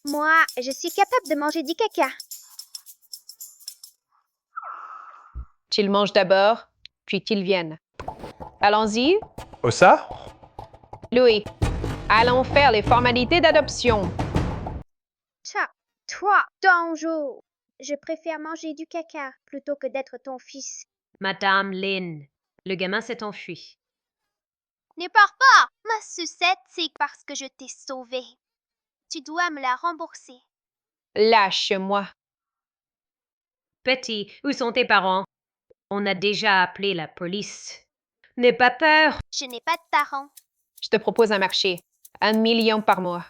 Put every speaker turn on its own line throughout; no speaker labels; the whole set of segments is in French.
Moi, je suis capable de manger du caca.
Qu'ils mangent d'abord, puis qu'ils viennent. Allons-y,
Ossa?
Louis. Allons faire les formalités d'adoption.
Toi, Donjo, je préfère manger du caca plutôt que d'être ton fils.
Madame Lynn, le gamin s'est enfui.
Ne pars pas! Ma sucette, c'est parce que je t'ai sauvée. Tu dois me la rembourser.
Lâche-moi.
Petit, où sont tes parents? On a déjà appelé la police. N'aie pas peur.
Je n'ai pas de parents.
Je te propose un marché. 1 million par mois.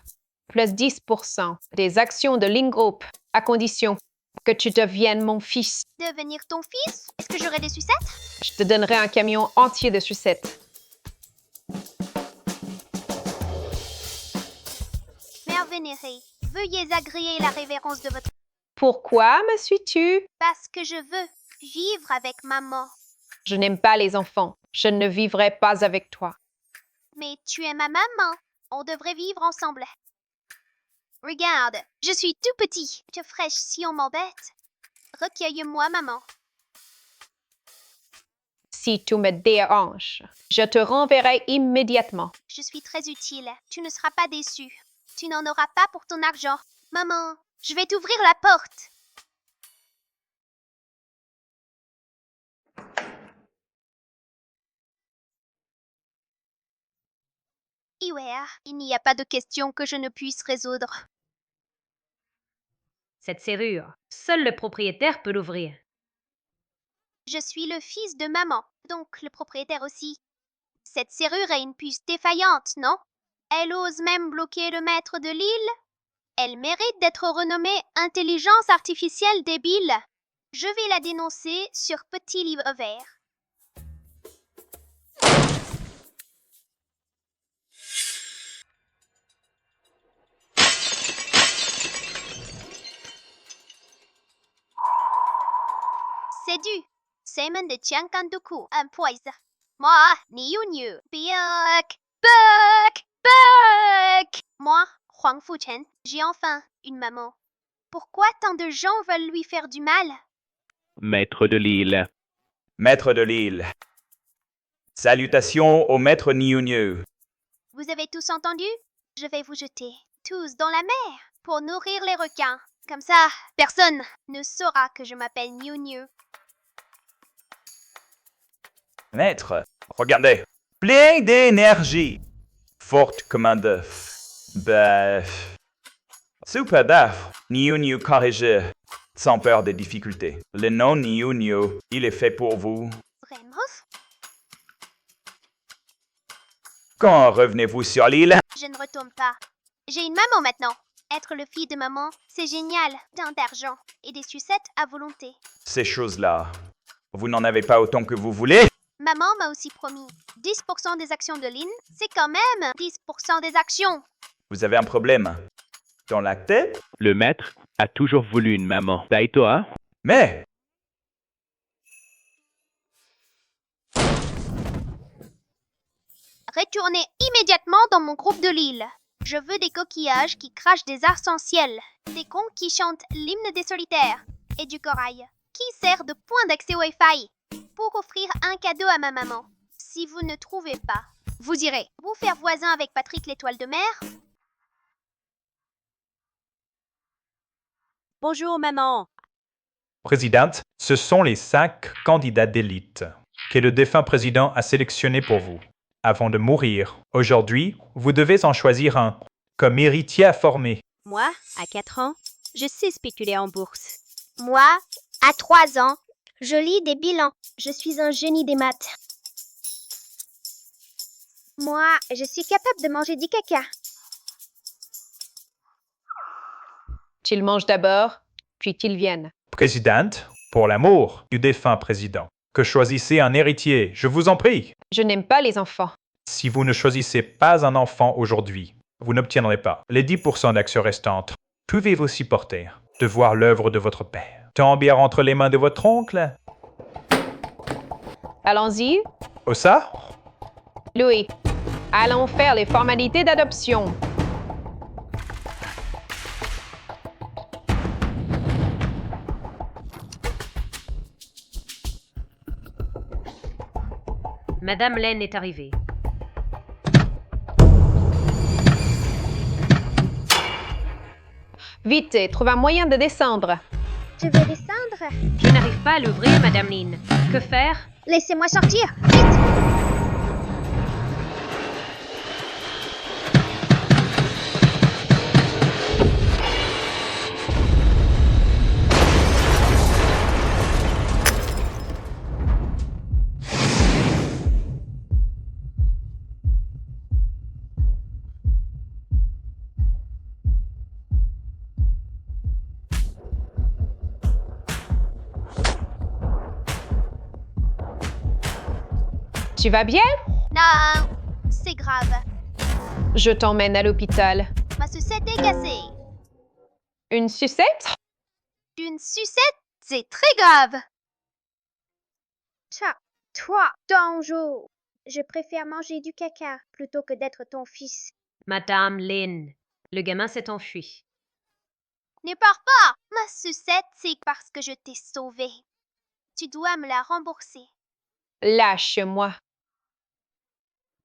Plus 10% des actions de Lynn Group, à condition que tu deviennes mon fils.
Devenir ton fils? Est-ce que j'aurai des sucettes?
Je te donnerai un camion entier de sucettes.
Mère vénérée, veuillez agréer la révérence de votre...
Pourquoi me suis-tu?
Parce que je veux vivre avec maman.
Je n'aime pas les enfants. Je ne vivrai pas avec toi.
Mais tu es ma maman. On devrait vivre ensemble. Regarde, je suis tout petit. Je fraîche si on m'embête. Recueille-moi, maman.
Si tu me déranges, je te renverrai immédiatement.
Je suis très utile. Tu ne seras pas déçu. Tu n'en auras pas pour ton argent. Maman, je vais t'ouvrir la porte. Iwer, il n'y a pas de question que je ne puisse résoudre.
Cette serrure, seul le propriétaire peut l'ouvrir.
Je suis le fils de maman, donc le propriétaire aussi. Cette serrure est une puce défaillante, non? Elle ose même bloquer le maître de l'île? Elle mérite d'être renommée intelligence artificielle débile. Je vais la dénoncer sur Petit Livre Vert. C'est du semen de Tiankanduku, un poison. Moi, Niunyu, Buck, Buck, Buck. Moi, Huang Fuchen, j'ai enfin une maman. Pourquoi tant de gens veulent lui faire du mal?
Maître de l'île.
Maître de l'île. Salutations au maître Niunieu.
Vous avez tous entendu? Je vais vous jeter, tous dans la mer, pour nourrir les requins. Comme ça, personne ne saura que je m'appelle Niunyu.
Maître, regardez. Plein d'énergie. Forte comme un bœuf. Bœuf. Super d'œuf. Niunieu corrigé. Sans peur des difficultés. Le nom Niunieu, il est fait pour vous.
Vraiment?
Quand revenez-vous sur l'île?
Je ne retourne pas. J'ai une maman maintenant. Être le fils de maman, c'est génial. Tant d'argent et des sucettes à volonté.
Ces choses-là, vous n'en avez pas autant que vous voulez?
Maman m'a aussi promis 10% des actions de Lynn, c'est quand même 10% des actions.
Vous avez un problème. Dans l'acte?
Le maître a toujours voulu une maman. Ça et toi?
Mais,
Retournez immédiatement dans mon groupe de l'île. Je veux des coquillages qui crachent des arcs-en-ciel, des contes qui chantent l'hymne des solitaires et du corail, qui sert de point d'accès Wi-Fi pour offrir un cadeau à ma maman. Si vous ne trouvez pas, vous irez vous faire voisin avec Patrick l'étoile de mer.
Bonjour, maman.
Présidente, ce sont les 5 candidats d'élite que le défunt président a sélectionnés pour vous. Avant de mourir, aujourd'hui, vous devez en choisir un, comme héritier à former.
Moi, à 4 ans, je sais spéculer en bourse.
Moi, à 3 ans, je lis des bilans. Je suis un génie des maths. Moi, je suis capable de manger du caca.
Qu'ils mangent d'abord, puis qu'ils viennent.
Présidente, pour l'amour du défunt président, que choisissez un héritier, je vous en prie.
Je n'aime pas les enfants.
Si vous ne choisissez pas un enfant aujourd'hui, vous n'obtiendrez pas les 10% d'actions restantes. Pouvez-vous supporter de voir l'œuvre de votre père tomber entre les mains de votre oncle?
Allons-y,
Ossa?
Louis. Allons faire les formalités d'adoption.
Madame Lane est arrivée.
Vite, trouve un moyen de descendre.
Je vais descendre.
Je n'arrive pas à l'ouvrir, Madame Lynn. Que faire?
Laissez-moi sortir. Vite.
Tu vas bien?
Non, c'est grave.
Je t'emmène à l'hôpital.
Ma sucette est cassée.
Une sucette?
Une sucette, c'est très grave. Toi, Danjo. Je préfère manger du caca plutôt que d'être ton fils.
Madame Lynn, le gamin s'est enfui.
Ne pars pas. Ma sucette, c'est parce que je t'ai sauvée. Tu dois me la rembourser.
Lâche-moi.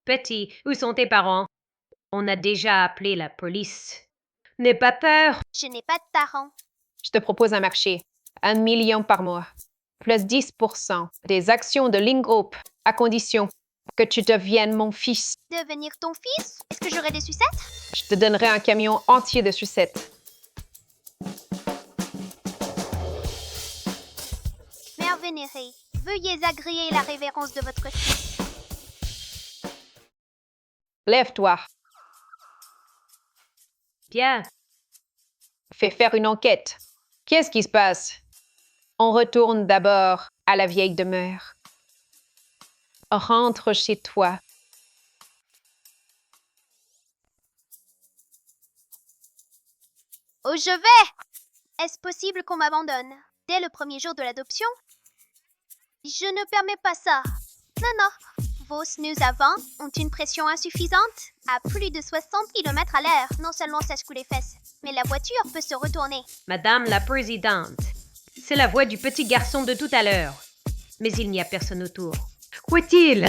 Petit, où sont tes parents? On a déjà appelé la police. N'aie pas peur.
Je n'ai pas de parents.
Je te propose un marché. 1 million par mois. Plus 10% des actions de Link Group, à condition que tu deviennes mon fils.
Devenir ton fils? Est-ce que j'aurai des sucettes?
Je te donnerai un camion entier de sucettes.
Mère vénérée, veuillez agréer la révérence de votre fils.
Lève-toi.
Bien.
Fais faire une enquête. Qu'est-ce qui se passe? On retourne d'abord à la vieille demeure. Rentre chez toi.
Oh, je vais! Est-ce possible qu'on m'abandonne dès le premier jour de l'adoption? Je ne permets pas ça. Non. Vos snus avant ont une pression insuffisante à plus de 60 km à l'heure. Non seulement ça secoue les fesses, mais la voiture peut se retourner.
Madame la présidente, c'est la voix du petit garçon de tout à l'heure. Mais il n'y a personne autour. Où est-il?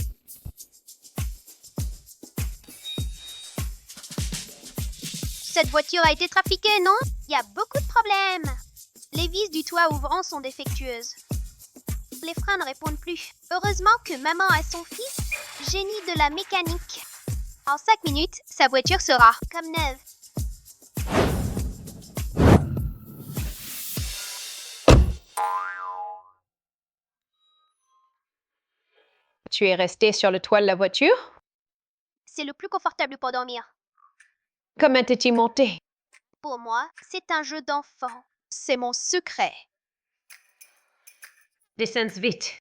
Cette voiture a été trafiquée, non? Il y a beaucoup de problèmes. Les vis du toit ouvrant sont défectueuses. Les freins ne répondent plus. Heureusement que maman a son fils, génie de la mécanique. En 5 minutes, sa voiture sera comme neuve.
Tu es resté sur le toit de la voiture?
C'est le plus confortable pour dormir.
Comment t'es-tu monté?
Pour moi, c'est un jeu d'enfant. C'est mon secret.
Descends vite.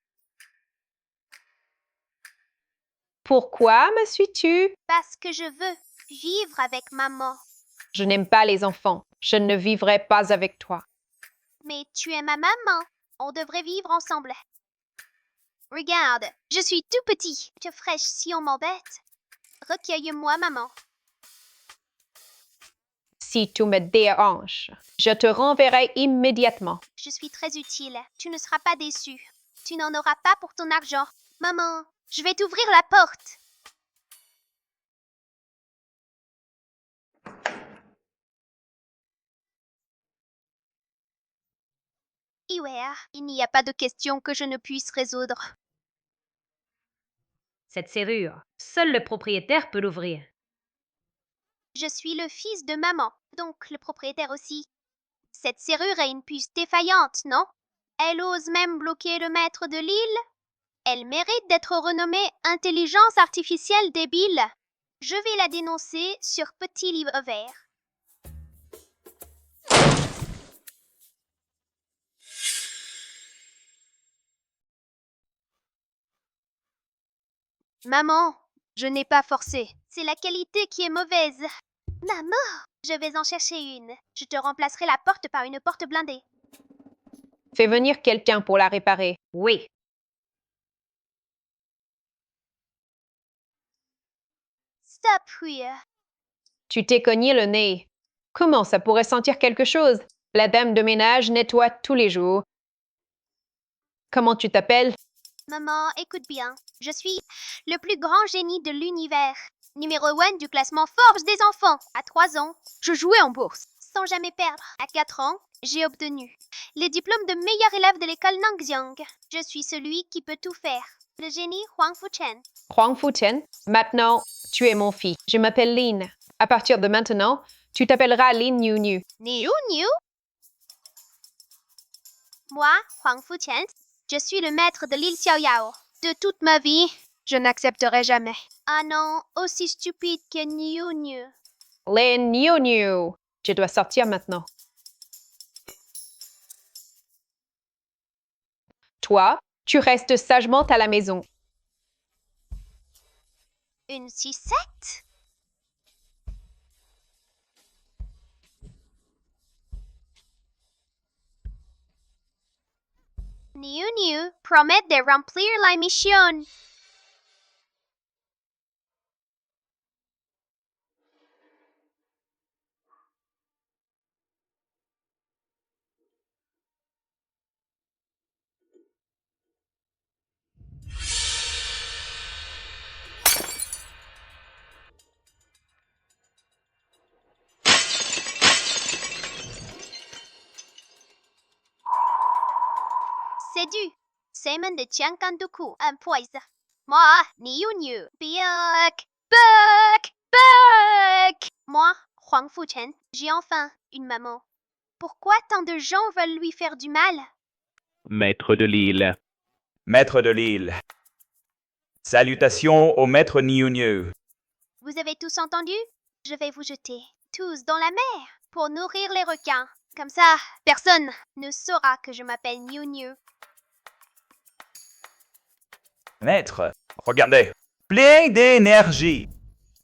Pourquoi me suis-tu?
Parce que je veux vivre avec maman.
Je n'aime pas les enfants. Je ne vivrai pas avec toi.
Mais tu es ma maman. On devrait vivre ensemble. Regarde, je suis tout petit. Je fraîche si on m'embête. Recueille-moi, maman.
Si tu me déranges, je te renverrai immédiatement.
Je suis très utile. Tu ne seras pas déçu. Tu n'en auras pas pour ton argent. Maman, je vais t'ouvrir la porte. Iwer, il n'y a pas de question que je ne puisse résoudre.
Cette serrure, seul le propriétaire peut l'ouvrir.
Je suis le fils de maman, donc le propriétaire aussi. Cette serrure est une puce défaillante, non? Elle ose même bloquer le maître de l'île? Elle mérite d'être renommée intelligence artificielle débile. Je vais la dénoncer sur Petit Livre Vert. Maman, je n'ai pas forcé. C'est la qualité qui est mauvaise. Maman, je vais en chercher une. Je te remplacerai la porte par une porte blindée.
Fais venir quelqu'un pour la réparer.
Oui.
Stop, oui.
Tu t'es cogné le nez. Comment ça pourrait sentir quelque chose? La dame de ménage nettoie tous les jours. Comment tu t'appelles?
Maman, écoute bien. Je suis le plus grand génie de l'univers. Numéro 1 du classement Forbes des enfants. À 3 ans, je jouais en bourse, sans jamais perdre. À 4 ans, j'ai obtenu les diplômes de meilleur élève de l'école Nangxiang. Je suis celui qui peut tout faire. Le génie Huang Fuchen.
Huang Fuchen, maintenant, tu es mon fils. Je m'appelle Lin. À partir de maintenant, tu t'appelleras Lin Niu Niu.
Niu Niu. Moi, Huang Fuchen, je suis le maître de l'île Xiaoyao. De toute ma vie, je n'accepterai jamais. Ah non, aussi stupide que Niu Niu.
Lin Niu Niu. Je dois sortir maintenant. Toi, tu restes sagement à la maison.
Une sucette? Niu Niu promet de remplir la mission. C'est du semen de Tiankanduku, un poison. Moi, Niu Niu, Buck. Moi, Huang Fuchen, j'ai enfin une maman. Pourquoi tant de gens veulent lui faire du mal?
Maître de l'île.
Maître de l'île. Salutations au maître Niu Niu.
Vous avez tous entendu? Je vais vous jeter tous dans la mer pour nourrir les requins. Comme ça, personne ne saura que je m'appelle Niu Niu.
Maître, regardez. Plein d'énergie.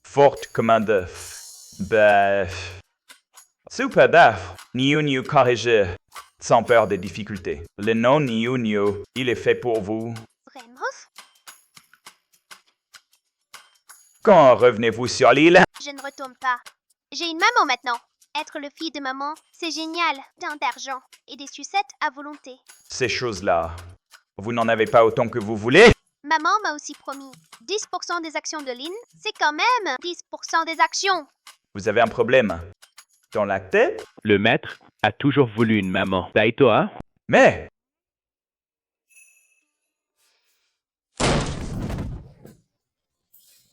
Forte comme un œuf. Super d'œuf. Niu Niu corrigé. Sans peur des difficultés. Le nom Niu Niu, il est fait pour vous.
Vraiment?
Quand revenez-vous sur l'île?
Je ne retourne pas. J'ai une maman maintenant. Être le fils de maman, c'est génial. Tant d'argent et des sucettes à volonté.
Ces choses-là, vous n'en avez pas autant que vous voulez?
Maman m'a aussi promis 10% des actions de Lin, c'est quand même 10% des actions.
Vous avez un problème dans la tête?
Le maître a toujours voulu une maman. Daitoa,
Mais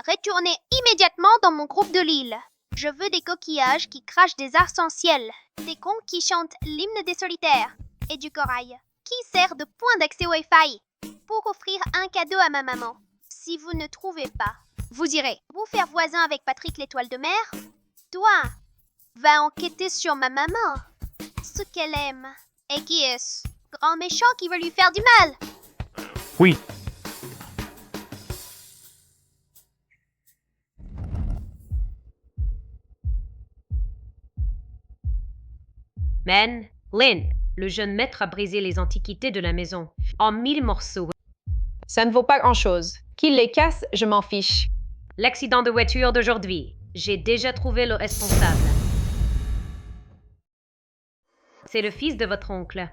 Retournez immédiatement dans mon groupe de l'île. Je veux des coquillages qui crachent des arcs-en-ciel, des contes qui chantent l'hymne des solitaires et du corail qui sert de point d'accès Wi-Fi pour offrir un cadeau à ma maman. Si vous ne trouvez pas, vous irez vous faire voisin avec Patrick l'étoile de mer. Toi, va enquêter sur ma maman, ce qu'elle aime. Et qui est-ce? Grand méchant qui veut lui faire du mal.
oui.
Men, Lin, le jeune maître a brisé les antiquités de la maison en 1000 morceaux.
Ça ne vaut pas grand-chose. Qu'il les casse, je m'en fiche.
L'accident de voiture d'aujourd'hui, j'ai déjà trouvé le responsable. C'est le fils de votre oncle.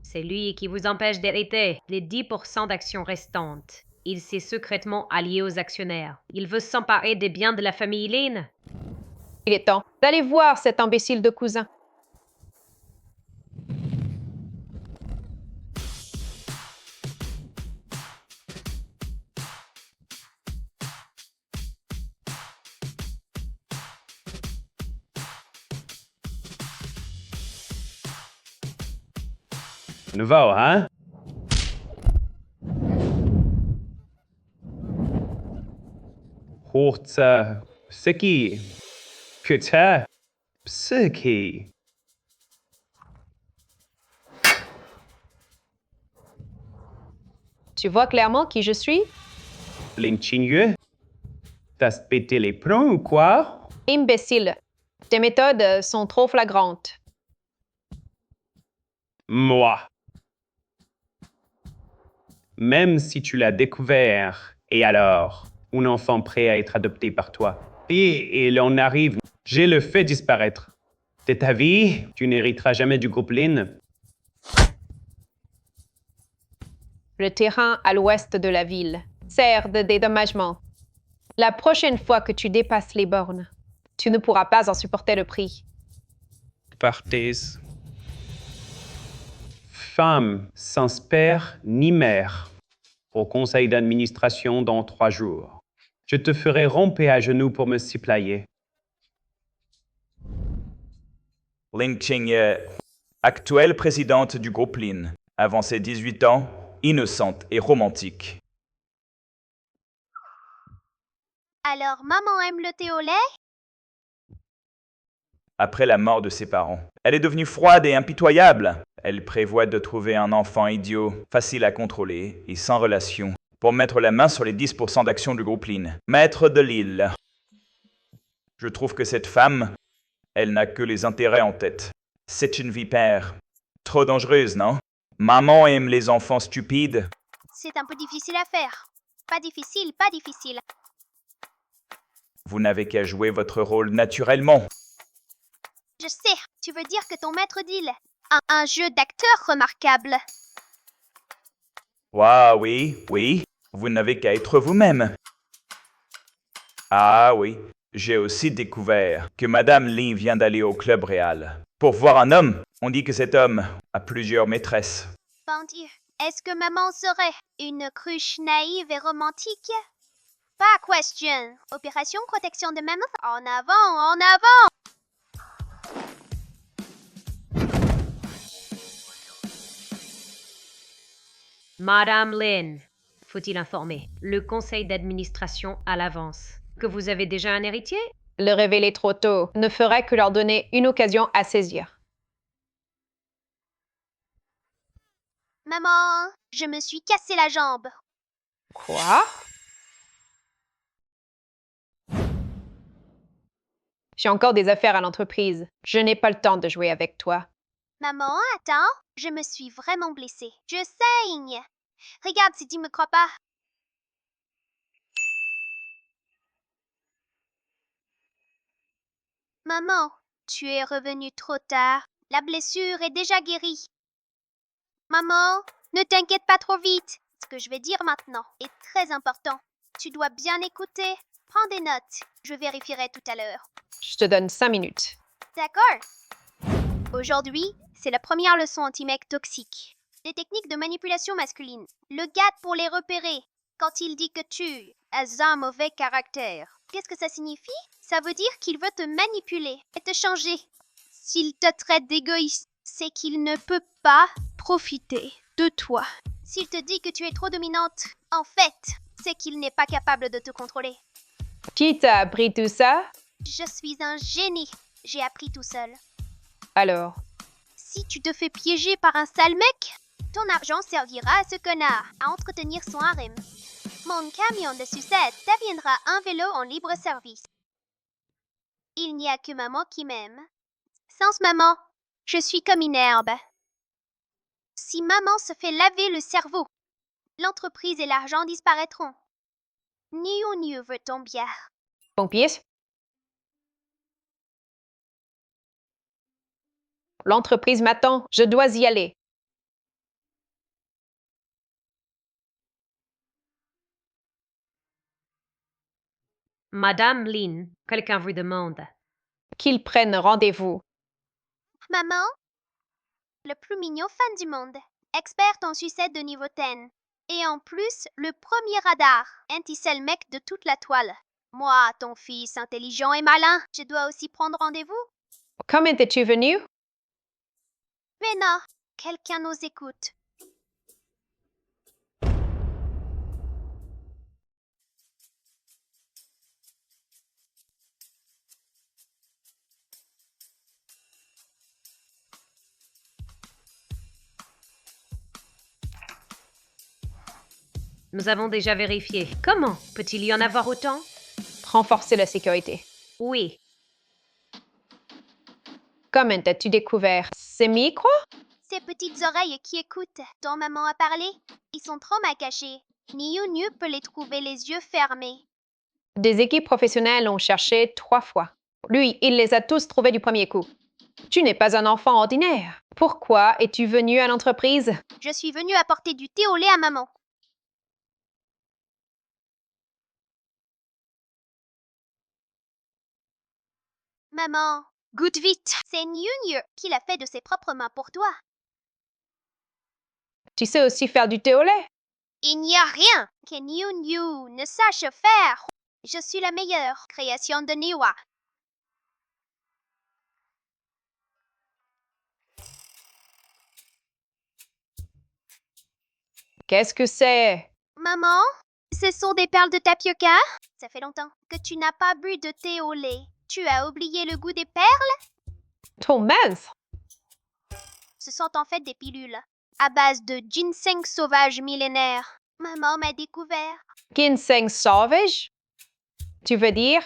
C'est lui qui vous empêche d'hériter les 10% d'actions restantes. Il s'est secrètement allié aux actionnaires. Il veut s'emparer des biens de la famille Lin.
Il est temps d'aller voir cet imbécile de cousin.
Nouveau, hein? Horta, c'est qui? Putain, c'est qui?
Tu vois clairement qui je suis?
L'ingénieux? T'as pété les plombs ou quoi?
Imbécile. Tes méthodes sont trop flagrantes.
Moi. Même si tu l'as découvert, et alors, un enfant prêt à être adopté par toi. Et l'on arrive, je le fais disparaître. De ta vie, tu n'hériteras jamais du groupe Lin.
Le terrain à l'ouest de la ville sert de dédommagement. La prochaine fois que tu dépasses les bornes, tu ne pourras pas en supporter le prix.
Partez. Femme sans père ni mère. Au conseil d'administration dans 3 jours. Je te ferai ramper à genoux pour me supplier.
Ling Qingye, actuelle présidente du groupe Lin, avant ses 18 ans, innocente et romantique.
Alors, maman aime le thé au lait?
Après la mort de ses parents, elle est devenue froide et impitoyable. Elle prévoit de trouver un enfant idiot, facile à contrôler et sans relation, pour mettre la main sur les 10% d'actions du groupe Lin, maître de l'île. Je trouve que cette femme, elle n'a que les intérêts en tête. C'est une vipère. Trop dangereuse, non? Maman aime les enfants stupides.
C'est un peu difficile à faire. Pas difficile, pas difficile.
Vous n'avez qu'à jouer votre rôle naturellement.
Je sais, tu veux dire que ton maître d'île a un jeu d'acteur remarquable.
Ah oui, oui, vous n'avez qu'à être vous-même. Ah oui, j'ai aussi découvert que Madame Lee vient d'aller au club réal. Pour voir un homme, on dit que cet homme a plusieurs maîtresses.
Bon Dieu, est-ce que maman serait une cruche naïve et romantique? Pas question. Opération protection de mammoth. En avant, en avant!
Madame Lin, faut-il informer, le conseil d'administration à l'avance que vous avez déjà un héritier?
Le révéler trop tôt ne ferait que leur donner une occasion à saisir.
Maman, je me suis cassé la jambe.
Quoi? J'ai encore des affaires à l'entreprise. Je n'ai pas le temps de jouer avec toi.
Maman, attends, je me suis vraiment blessée. Je saigne. Regarde si tu me crois pas. Maman, tu es revenue trop tard. La blessure est déjà guérie. Maman, ne t'inquiète pas trop vite. Ce que je vais dire maintenant est très important. Tu dois bien écouter. Prends des notes. Je vérifierai tout à l'heure.
Je te donne 5 minutes.
D'accord. Aujourd'hui, c'est la première leçon anti-mec toxique. Des techniques de manipulation masculine. Le gars pour les repérer. Quand il dit que tu as un mauvais caractère. Qu'est-ce que ça signifie? Ça veut dire qu'il veut te manipuler et te changer. S'il te traite d'égoïste, c'est qu'il ne peut pas profiter de toi. S'il te dit que tu es trop dominante, en fait, c'est qu'il n'est pas capable de te contrôler.
Qui t'a appris tout ça?
Je suis un génie. J'ai appris tout seul.
Alors,
Si tu te fais piéger par un sale mec, ton argent servira à ce connard à entretenir son harem. Mon camion de sucette deviendra un vélo en libre service. Il n'y a que maman qui m'aime. Sans maman, je suis comme une herbe. Si maman se fait laver le cerveau, l'entreprise et l'argent disparaîtront. Ni ou ni veut ton bien.
pompiers? L'entreprise m'attend. Je dois y aller.
Madame Lin, quelqu'un vous demande.
Qu'ils prennent rendez-vous.
Maman, le plus mignon fan du monde, experte en sucette de niveau 10. Et en plus, le premier radar, anti-sel mec de toute la toile. Moi, ton fils intelligent et malin, je dois aussi prendre rendez-vous?
Comment es-tu venu?
Mais non, quelqu'un nous écoute.
Nous avons déjà vérifié. Comment peut-il y en avoir autant?
Renforcer la sécurité.
Oui.
Comment as-tu découvert ces micros?
Ces petites oreilles qui écoutent, dont maman a parlé, ils sont trop mal cachés. Ni Yu peut les trouver les yeux fermés.
Des équipes professionnelles ont cherché 3 fois. Lui, il les a tous trouvés du premier coup. Tu n'es pas un enfant ordinaire. Pourquoi es-tu venu à l'entreprise?
Je suis venue apporter du thé au lait à maman. Maman, goûte vite. C'est Niu qui l'a fait de ses propres mains pour toi.
Tu sais aussi faire du thé au lait?
Il n'y a rien que Niu ne sache faire. Je suis la meilleure création de Niwa.
Qu'est-ce que c'est?
Maman, ce sont des perles de tapioca? Ça fait longtemps que tu n'as pas bu de thé au lait. Tu as oublié le goût des perles?
Ton mince!
Ce sont en fait des pilules à base de ginseng sauvage millénaire. Maman m'a découvert.
Ginseng sauvage? Tu veux dire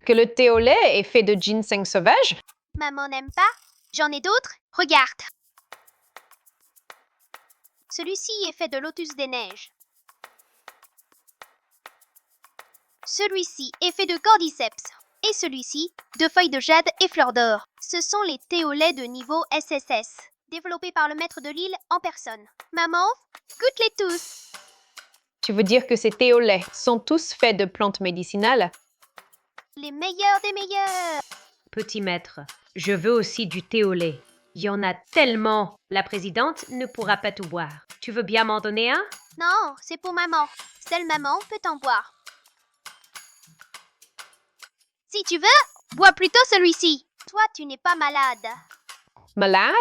que le thé au lait est fait de ginseng sauvage?
Maman n'aime pas? J'en ai d'autres? Regarde. Celui-ci est fait de lotus des neiges. Celui-ci est fait de cordyceps. Et celui-ci, de feuilles de jade et fleurs d'or. Ce sont les thés au lait de niveau SSS, développés par le maître de l'île en personne. Maman, goûte-les tous.
Tu veux dire que ces thés au lait sont tous faits de plantes médicinales?
Les meilleurs des meilleurs.
Petit maître, je veux aussi du thé au lait. Il y en a tellement. La présidente ne pourra pas tout boire. Tu veux bien m'en donner un?
Non, c'est pour maman. Seule maman peut en boire. Si tu veux, bois plutôt celui-ci. Toi, tu n'es pas malade.
Malade?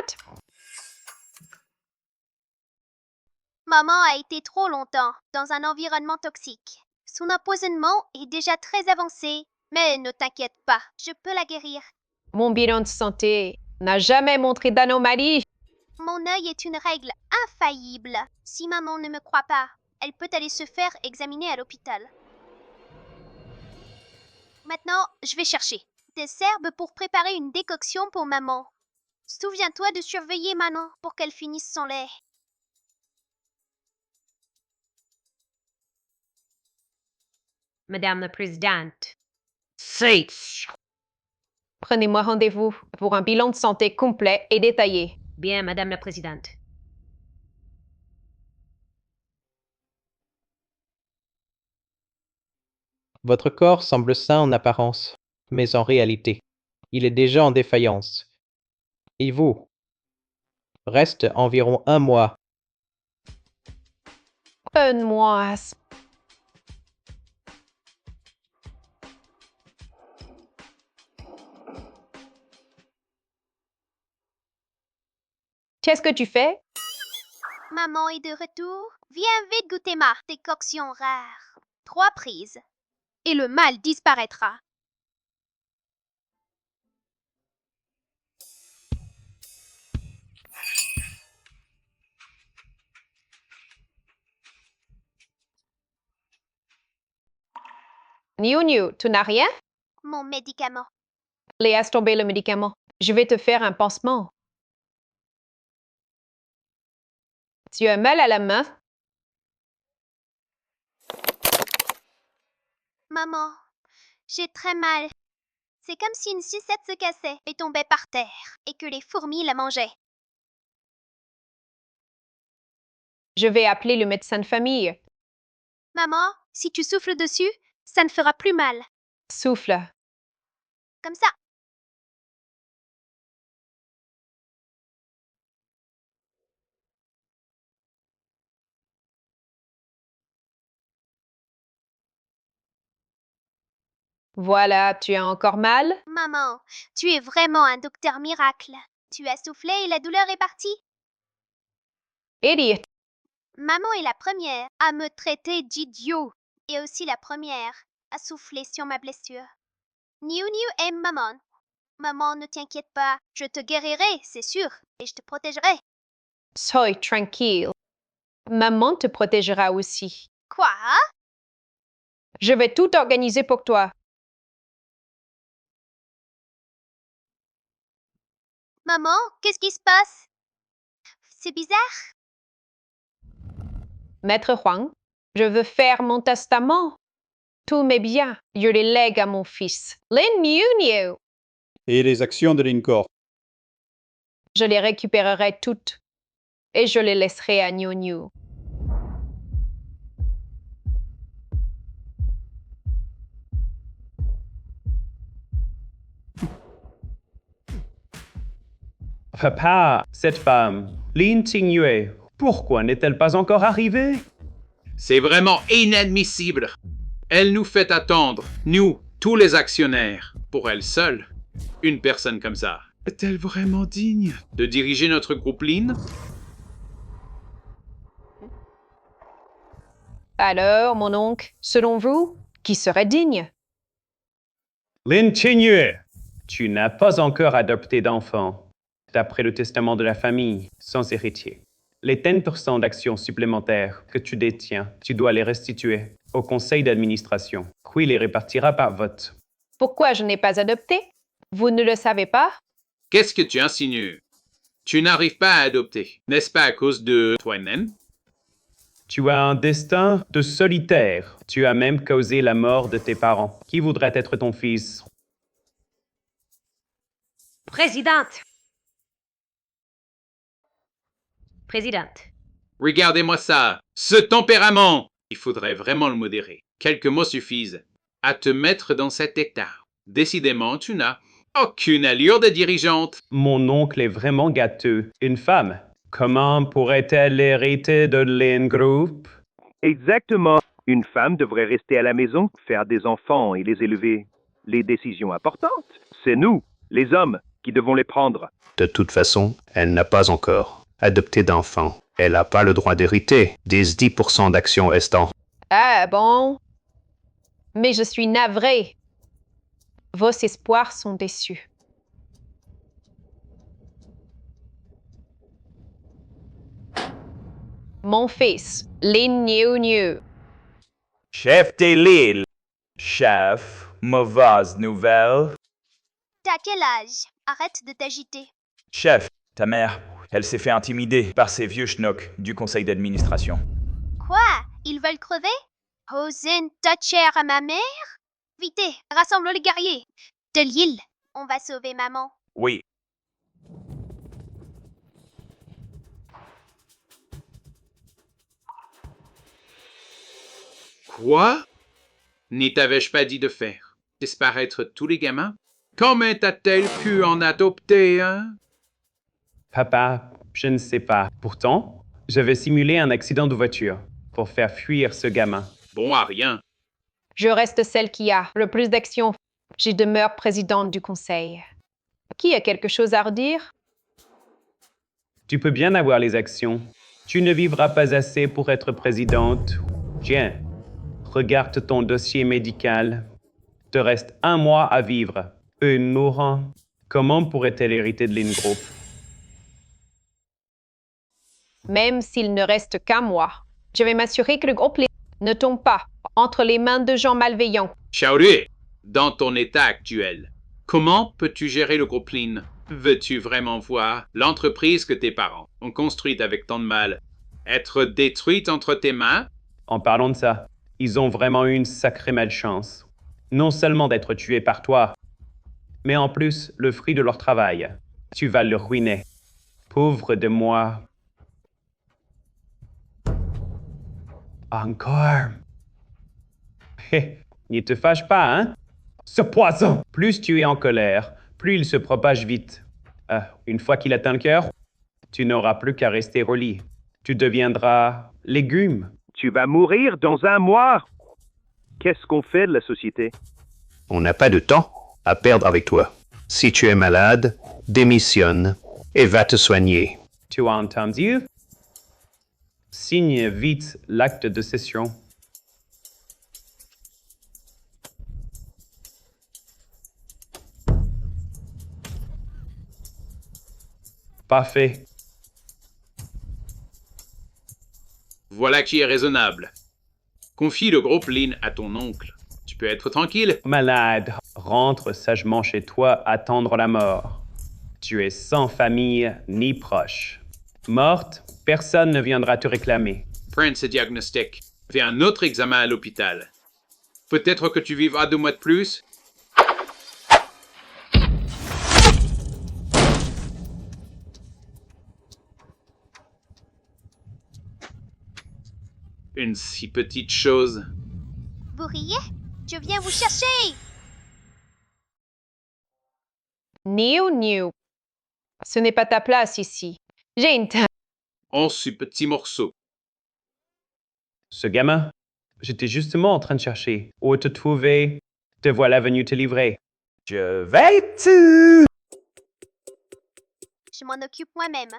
Maman a été trop longtemps dans un environnement toxique. Son empoisonnement est déjà très avancé, mais ne t'inquiète pas, je peux la guérir.
Mon bilan de santé n'a jamais montré d'anomalie.
Mon œil est une règle infaillible. Si maman ne me croit pas, elle peut aller se faire examiner à l'hôpital. Maintenant, je vais chercher des herbes pour préparer une décoction pour maman. Souviens-toi de surveiller maman pour qu'elle finisse son lait.
Madame la présidente.
Prenez-moi rendez-vous pour un bilan de santé complet et détaillé.
Bien, Madame la présidente.
Votre corps semble sain en apparence, mais en réalité, il est déjà en défaillance. Et vous? Reste environ 1 mois.
Moi. Qu'est-ce que tu fais?
Maman est de retour. Viens vite goûter ma décoction rare. 3 prises. Et le mal disparaîtra.
Niu, tu n'as rien?
Mon médicament.
Laisse tomber le médicament. Je vais te faire un pansement. Tu as mal à la main?
Maman, j'ai très mal. C'est comme si une sucette se cassait et tombait par terre, et que les fourmis la mangeaient.
Je vais appeler le médecin de famille.
Maman, si tu souffles dessus, ça ne fera plus mal.
Souffle.
Comme ça.
Voilà, tu as encore mal?
Maman, tu es vraiment un docteur miracle. Tu as soufflé et la douleur est partie.
Idiot.
Maman est la première à me traiter d'idiot. Et aussi la première à souffler sur ma blessure. Niu aime maman. Maman, ne t'inquiète pas. Je te guérirai, c'est sûr. Et je te protégerai.
Sois tranquille. Maman te protégera aussi.
Quoi?
Je vais tout organiser pour toi.
Maman, qu'est-ce qui se passe? C'est bizarre.
Maître Huang, je veux faire mon testament. Tous mes biens, je les lègue à mon fils. Lin Niu.
Et les actions de l'Incorp.
Je les récupérerai toutes et je les laisserai à Niu Niu.
Papa, cette femme, Lin Tingyue, pourquoi n'est-elle pas encore arrivée?
C'est vraiment inadmissible. Elle nous fait attendre, nous, tous les actionnaires, pour elle seule. Une personne comme ça, est-elle vraiment digne de diriger notre groupe Lin?
Alors, mon oncle, selon vous, qui serait digne?
Lin Tingyue, tu n'as pas encore adopté d'enfant. D'après le testament de la famille, sans héritier. Les 10% d'actions supplémentaires que tu détiens, tu dois les restituer au conseil d'administration, qui les répartira par vote.
Pourquoi je n'ai pas adopté? Vous ne le savez pas?
Qu'est-ce que tu insinues? Tu n'arrives pas à adopter, n'est-ce pas à cause de toi même?
Tu as un destin de solitaire. Tu as même causé la mort de tes parents. Qui voudrait être ton fils?
Présidente! Présidente.
Regardez-moi ça, ce tempérament! Il faudrait vraiment le modérer. Quelques mots suffisent à te mettre dans cet état. Décidément, tu n'as aucune allure de dirigeante.
Mon oncle est vraiment gâteux. Une femme. Comment pourrait-elle hériter de Lin Group?
Exactement. Une femme devrait rester à la maison, faire des enfants et les élever. Les décisions importantes, c'est nous, les hommes, qui devons les prendre.
De toute façon, elle n'a pas encore adopté d'enfant. Elle n'a pas le droit d'hériter des 10% d'actions restant.
Ah bon? Mais je suis navrée. Vos espoirs sont déçus. Mon fils, Lin Niu Niu.
Chef de l'île. Chef, mauvaise nouvelle.
T'as quel âge? Arrête de t'agiter.
Chef, ta mère, elle s'est fait intimider par ces vieux schnocks du conseil d'administration.
Quoi? Ils veulent crever? Osen toucher à ma mère? Vite, rassemble les guerriers. De l'île, on va sauver maman.
Oui.
Quoi? N'y t'avais-je pas dit de faire? Disparaître tous les gamins? Comment a-t-elle pu en adopter un?
Papa, je ne sais pas. Pourtant, j'avais simulé un accident de voiture pour faire fuir ce gamin.
Bon à rien.
Je reste celle qui a le plus d'actions. Je demeure présidente du conseil. Qui a quelque chose à redire?
Tu peux bien avoir les actions. Tu ne vivras pas assez pour être présidente. Tiens, regarde ton dossier médical. Te reste 1 mois à vivre. Une mourant. Comment pourrait-elle hériter de Lin Group?
Même s'il ne reste qu'un mois, je vais m'assurer que le groupe ne tombe pas entre les mains de gens malveillants.
Xiaorui, dans ton état actuel, comment peux-tu gérer le groupe Lin? Veux-tu vraiment voir l'entreprise que tes parents ont construite avec tant de mal être détruite entre tes mains?
En parlant de ça, ils ont vraiment eu une sacrée malchance. Non seulement d'être tués par toi, mais en plus le fruit de leur travail. Tu vas le ruiner. Pauvre de moi. Encore. Hé, ne te fâche pas, hein? Ce poison! Plus tu es en colère, plus il se propage vite. Une fois qu'il atteint le cœur, tu n'auras plus qu'à rester au lit. Tu deviendras légume.
Tu vas mourir dans 1 mois. Qu'est-ce qu'on fait de la société?
On n'a pas de temps à perdre avec toi. Si tu es malade, démissionne et va te soigner.
Tu as entendu? Signe vite l'acte de cession. Parfait.
Voilà qui est raisonnable. Confie le groupe Lin à ton oncle. Tu peux être tranquille.
Malade, rentre sagement chez toi attendre la mort. Tu es sans famille ni proche. Morte, personne ne viendra te réclamer.
Prends ce diagnostic. Fais un autre examen à l'hôpital. Peut-être que tu vivras 2 mois de plus. Une si petite chose.
Vous riez? Je viens vous chercher!
Niu Niu. Ce n'est pas ta place ici. J'ai une
En si petits morceaux.
Ce gamin, j'étais justement en train de chercher où te trouver. Te voilà venu te livrer.
Je vais dessus!
Je m'en occupe moi-même.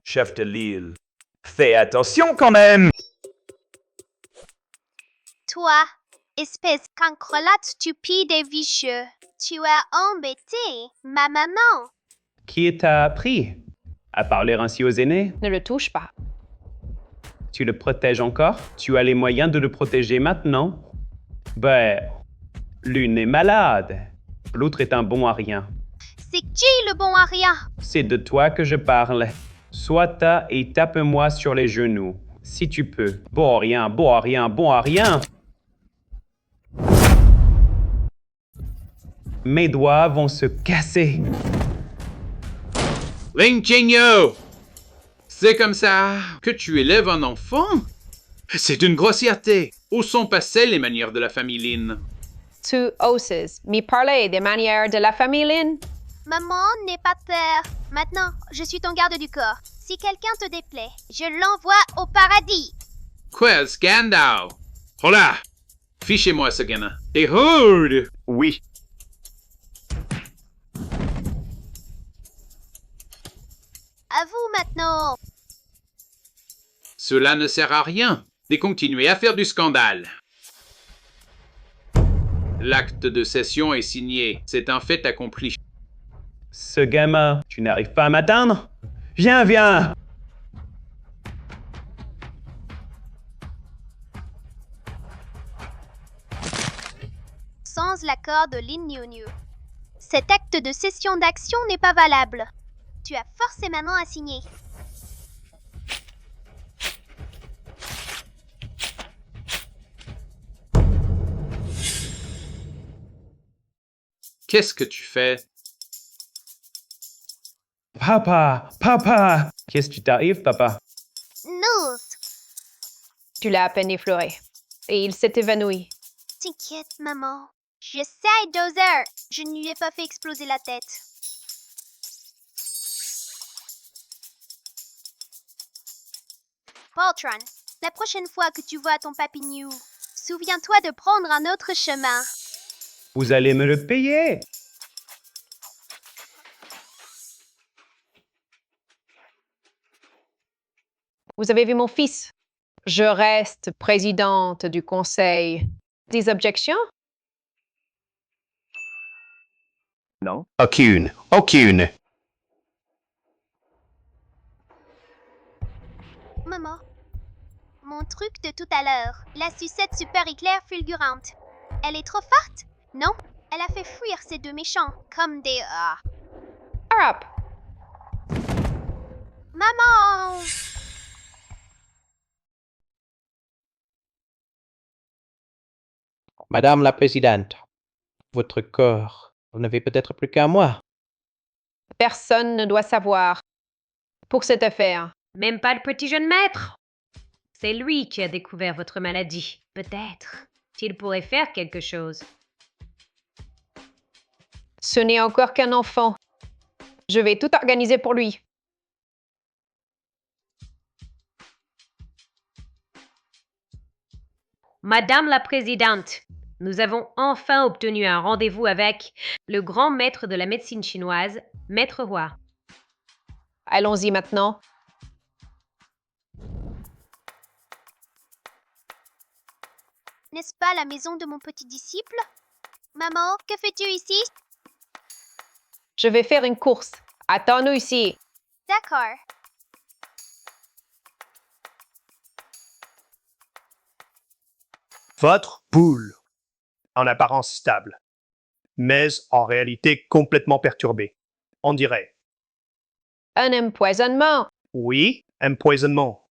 Chef de l'île, fais attention quand même!
Toi, espèce cancrelotte stupide et vicieux, tu as embêté ma maman.
Qui t'a appris à parler ainsi aux aînés?
Ne le touche pas.
Tu le protèges encore? Tu as les moyens de le protéger maintenant? Ben, l'une est malade. L'autre est un bon à rien.
C'est qui le bon à rien?
C'est de toi que je parle. Sois-ta et tape-moi sur les genoux. Si tu peux. Bon à rien, bon à rien, bon à rien. Mes doigts vont se casser.
Ling Chenyo! C'est comme ça que tu élèves un enfant? C'est d'une grossièreté. Où sont passées les manières de la famille Lin?
Tu oses me parler des manières de la famille Lin?
Maman, n'aie pas peur. Maintenant, je suis ton garde du corps. Si quelqu'un te déplaît, je l'envoie au paradis.
Quel scandale! Hola! Fichez-moi ce gamin. T'es rude!
Oui.
À vous maintenant.
Cela ne sert à rien de continuer à faire du scandale. L'acte de cession est signé. C'est un fait accompli.
Ce gamin, tu n'arrives pas à m'atteindre? Viens, viens!
Sans l'accord de Lin Niu Niu, cet acte de cession d'action n'est pas valable. Tu as forcément à signer.
Qu'est-ce que tu fais?
Papa, papa! Qu'est-ce qui t'arrive, papa?
Nous,
Tu l'as à peine effleuré. Et il s'est évanoui.
t'inquiète, maman. Je sais, Dozer. Je ne lui ai pas fait exploser la tête. Poltron, la prochaine fois que tu vois ton papy New, souviens-toi de prendre un autre chemin.
Vous allez me le payer!
Vous avez vu mon fils? Je reste présidente du conseil. Des objections?
Non?
Aucune. Aucune.
Maman, mon truc de tout à l'heure, la sucette super éclair fulgurante. Elle est trop forte? Non? Elle a fait fuir ces deux méchants, comme des...
Harp!
Maman!
Madame la Présidente, votre corps, vous n'avez peut-être plus qu'à moi.
Personne ne doit savoir. Pour cette affaire.
Même pas le petit jeune maître. C'est lui qui a découvert votre maladie. Peut-être qu'il pourrait faire quelque chose.
Ce n'est encore qu'un enfant. Je vais tout organiser pour lui.
Madame la Présidente, nous avons enfin obtenu un rendez-vous avec le grand maître de la médecine chinoise, Maître Hua.
Allons-y maintenant.
N'est-ce pas la maison de mon petit disciple? Maman, que fais-tu ici?
Je vais faire une course. Attends-nous ici.
D'accord.
Votre poule, en apparence stable, mais en réalité complètement perturbée. On dirait.
Un empoisonnement.
Oui, empoisonnement.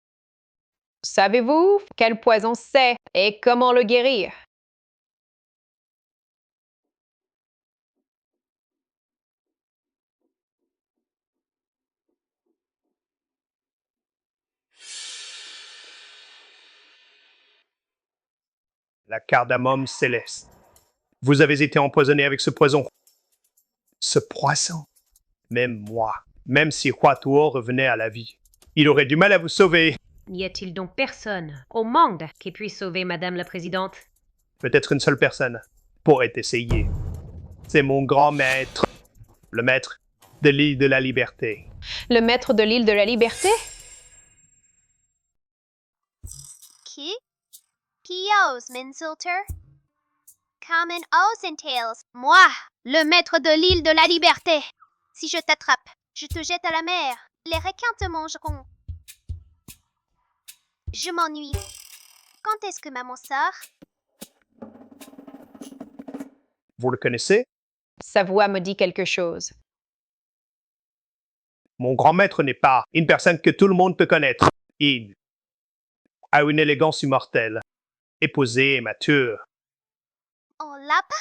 Savez-vous quel poison c'est et comment le guérir?
la cardamome céleste. Vous avez été empoisonné avec ce poison. Ce poisson. Même moi, même si Huatuo revenait à la vie, il aurait du mal à vous sauver.
N'y a-t-il donc personne au monde qui puisse sauver Madame la Présidente?
Peut-être une seule personne pourrait essayer. C'est mon grand maître, le maître de l'île de la Liberté.
Le maître de l'île de la Liberté?
Qui ose m'insulter? Common ose entails. Moi, le maître de l'île de la Liberté. Si je t'attrape, je te jette à la mer. Les requins te mangeront. Je m'ennuie. Quand est-ce que maman sort?
Vous le connaissez?
Sa voix me dit quelque chose.
Mon grand maître n'est pas une personne que tout le monde peut connaître. Il a une élégance immortelle, est posé et mature.
En lapin?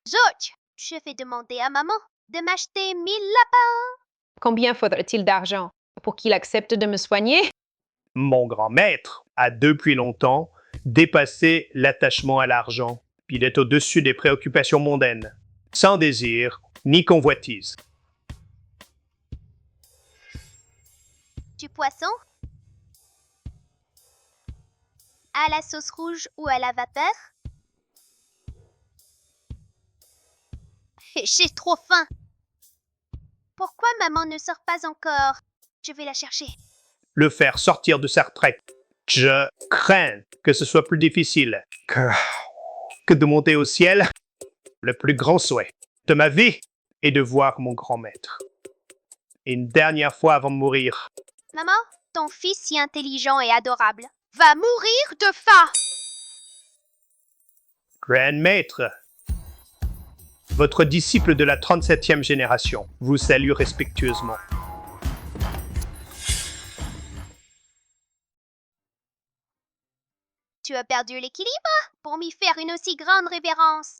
George, je vais demander à maman de m'acheter 1000 lapins.
Combien faudrait-il d'argent pour qu'il accepte de me soigner?
Mon grand maître a depuis longtemps dépassé l'attachement à l'argent. Il est au-dessus des préoccupations mondaines, sans désir ni convoitise.
Du poisson? À la sauce rouge ou à la vapeur? J'ai trop faim. Pourquoi maman ne sort pas encore? Je vais la chercher.
Le faire sortir de sa retraite. Je crains que ce soit plus difficile que de monter au ciel. Le plus grand souhait de ma vie est de voir mon grand maître. Une dernière fois avant de mourir.
Maman, ton fils si intelligent et adorable va mourir de faim.
Grand maître, votre disciple de la 37e génération vous salue respectueusement.
Tu as perdu l'équilibre pour m'y faire une aussi grande révérence.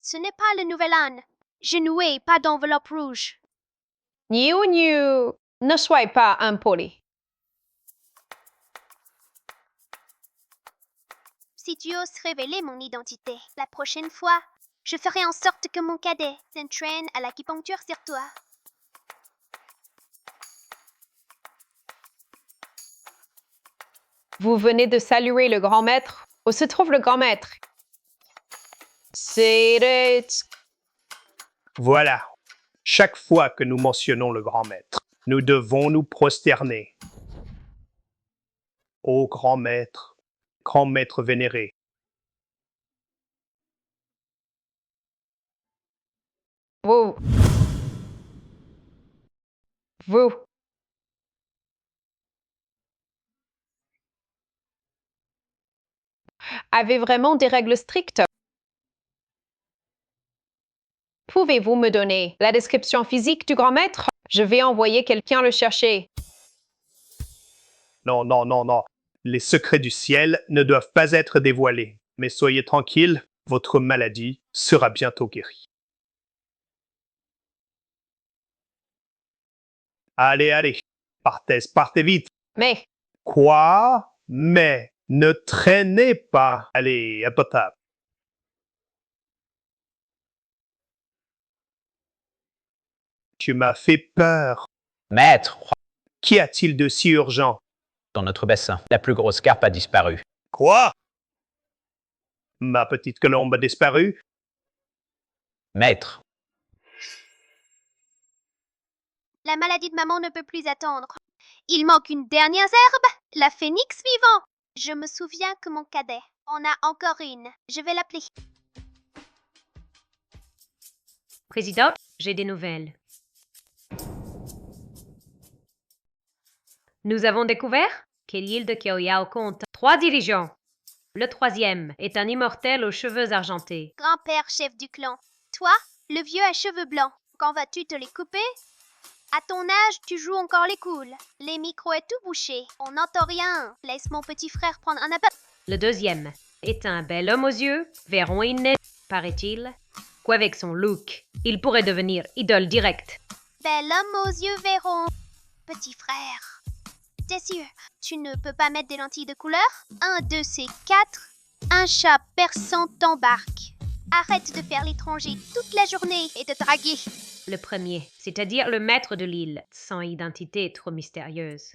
Ce n'est pas le nouvel âne. Je nouais pas d'enveloppe rouge.
Niu, ne sois pas impoli.
Si tu oses révéler mon identité, la prochaine fois, je ferai en sorte que mon cadet s'entraîne à l'acupuncture sur toi.
Vous venez de saluer le grand maître. Où se trouve le grand maître? C'est...
Voilà. Chaque fois que nous mentionnons le grand maître, nous devons nous prosterner. Ô grand maître vénéré.
Vous avez vraiment des règles strictes? Pouvez-vous me donner la description physique du grand maître? Je vais envoyer quelqu'un le chercher.
Non. Les secrets du ciel ne doivent pas être dévoilés. Mais soyez tranquille, votre maladie sera bientôt guérie. Allez, partez vite.
Mais,
Quoi? Mais, ne traînez pas. Allez, à potable. Tu m'as fait peur.
Maître,
Qu'y a-t-il de si urgent?
dans notre bassin, la plus grosse carpe a disparu.
Quoi? Ma petite colombe a disparu?
Maître,
La maladie de maman ne peut plus attendre. Il manque une dernière herbe, la phénix vivant. Je me souviens que mon cadet en a encore une. Je vais l'appeler.
Présidente, j'ai des nouvelles. Nous avons découvert que l'île de Kyoyao compte 3 dirigeants. Le 3e est un immortel aux cheveux argentés.
Grand-père chef du clan. Toi, le vieux à cheveux blancs. Quand vas-tu te les couper? À ton âge, tu joues encore les cools. Les micros est tout bouché. On n'entend rien. Laisse mon petit frère prendre un appel.
Le 2e est un bel homme aux yeux, vert et net, paraît-il, qu'avec son look, il pourrait devenir idole directe.
Bel homme aux yeux verrons. Petit frère. T'es sûr? Tu ne peux pas mettre des lentilles de couleur? Un de ces quatre, un chat perçant t'embarque. Arrête de faire l'étranger toute la journée et de draguer.
Le premier, c'est-à-dire le maître de l'île, sans identité trop mystérieuse.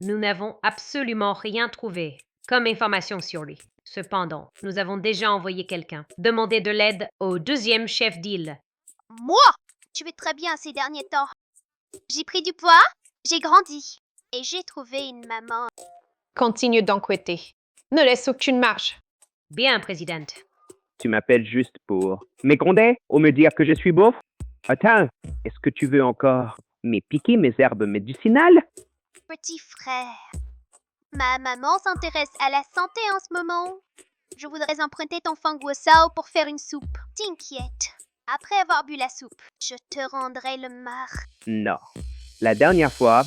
Nous n'avons absolument rien trouvé comme information sur lui. Cependant, nous avons déjà envoyé quelqu'un demander de l'aide au deuxième chef d'île.
Moi? Tu vais très bien ces derniers temps. J'ai pris du poids, j'ai grandi et j'ai trouvé une maman.
Continue d'enquêter. Ne laisse aucune marge.
Bien, Présidente.
Tu m'appelles juste pour m'égronder ou me dire que je suis beauf? Attends, est-ce que tu veux encore me piquer mes herbes médicinales?
Petit frère, ma maman s'intéresse à la santé en ce moment. Je voudrais emprunter ton fanguosao pour faire une soupe. T'inquiète, après avoir bu la soupe, je te rendrai le marc.
Non. La dernière fois,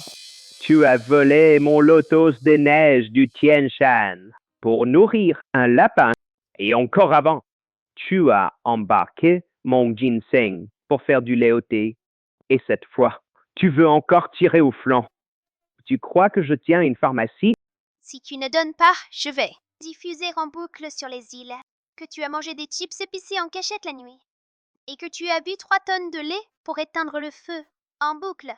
tu as volé mon lotos des neiges du Tien Shan pour nourrir un lapin. Et encore avant, tu as embarqué mon ginseng pour faire du lait au thé. Et cette fois, tu veux encore tirer au flanc. Tu crois que je tiens une pharmacie?
Si tu ne donnes pas, je vais diffuser en boucle sur les îles que tu as mangé des chips épicés en cachette la nuit et que tu as bu 3 tonnes de lait pour éteindre le feu en boucle.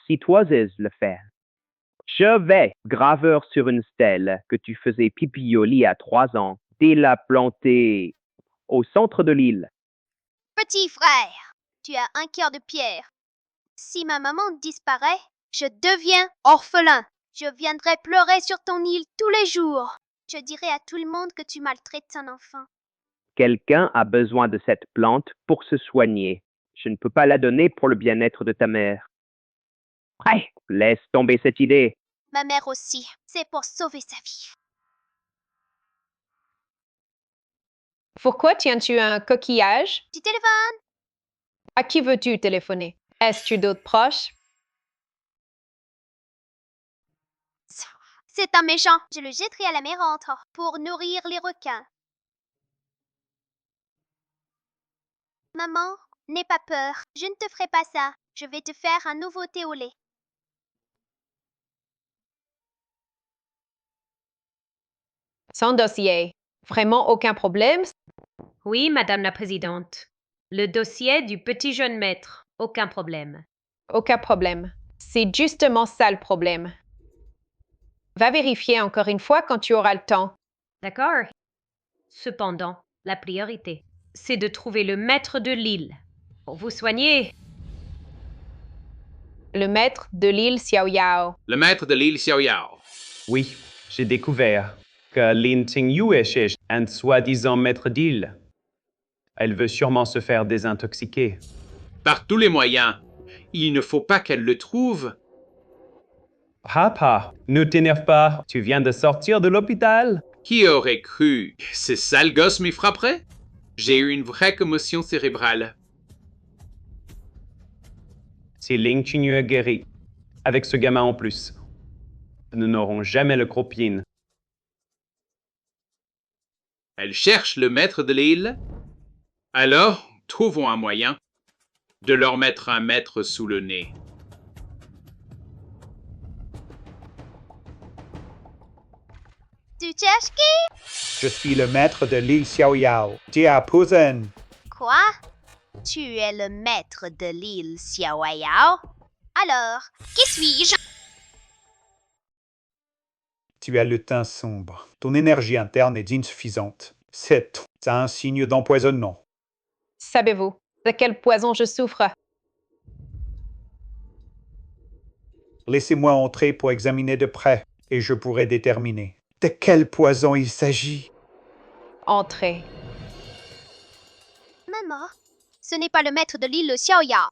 Si toi oses le faire, je vais, graveur sur une stèle que tu faisais pipi au lit à 3 ans, dès la planter au centre de l'île.
Petit frère, tu as un cœur de pierre. Si ma maman disparaît, je deviens orphelin. Je viendrai pleurer sur ton île tous les jours. Je dirai à tout le monde que tu maltraites un enfant.
Quelqu'un a besoin de cette plante pour se soigner. Je ne peux pas la donner pour le bien-être de ta mère. Hey, laisse tomber cette idée.
Ma mère aussi. C'est pour sauver sa vie.
Pourquoi tiens-tu un coquillage?
Tu téléphones?
À qui veux-tu téléphoner? Est-ce d'autres proches?
C'est un méchant. Je le jetterai à la mer entre pour nourrir les requins. Maman, n'aie pas peur. Je ne te ferai pas ça. Je vais te faire un nouveau thé au lait.
Sans dossier. Vraiment aucun problème?
Oui, Madame la Présidente. Le dossier du petit jeune maître. Aucun problème.
Aucun problème. C'est justement ça le problème. Va vérifier encore une fois quand tu auras le temps.
D'accord? Cependant, la priorité, c'est de trouver le maître de l'île. Pour vous soigner.
Le maître de l'île Xiao Yao.
Le maître de l'île Xiao Yao.
Oui, j'ai découvert que Lin Tingyu est chez un soi-disant maître d'île. Elle veut sûrement se faire désintoxiquer.
Par tous les moyens, il ne faut pas qu'elle le trouve.
Papa, ne t'énerve pas, tu viens de sortir de l'hôpital.
Qui aurait cru que ces sales gosses m'y frapperaient? J'ai eu une vraie commotion cérébrale.
Si Ling Qingyu est guéri, avec ce gamin en plus, nous n'aurons jamais le cropine.
Elle cherche le maître de l'île. Alors, trouvons un moyen de leur mettre un maître sous le nez.
Tu cherches qui?
Je suis le maître de l'île Xiao Yao. Jia Puzen.
Quoi? Tu es le maître de l'île Xiao Yao? Alors, qui suis-je?
Tu as le teint sombre. Ton énergie interne est insuffisante. C'est un signe d'empoisonnement.
Savez-vous de quel poison je souffre?
Laissez-moi entrer pour examiner de près, et je pourrai déterminer de quel poison il s'agit.
Entrez.
Maman, ce n'est pas le maître de l'île Xiao Yao.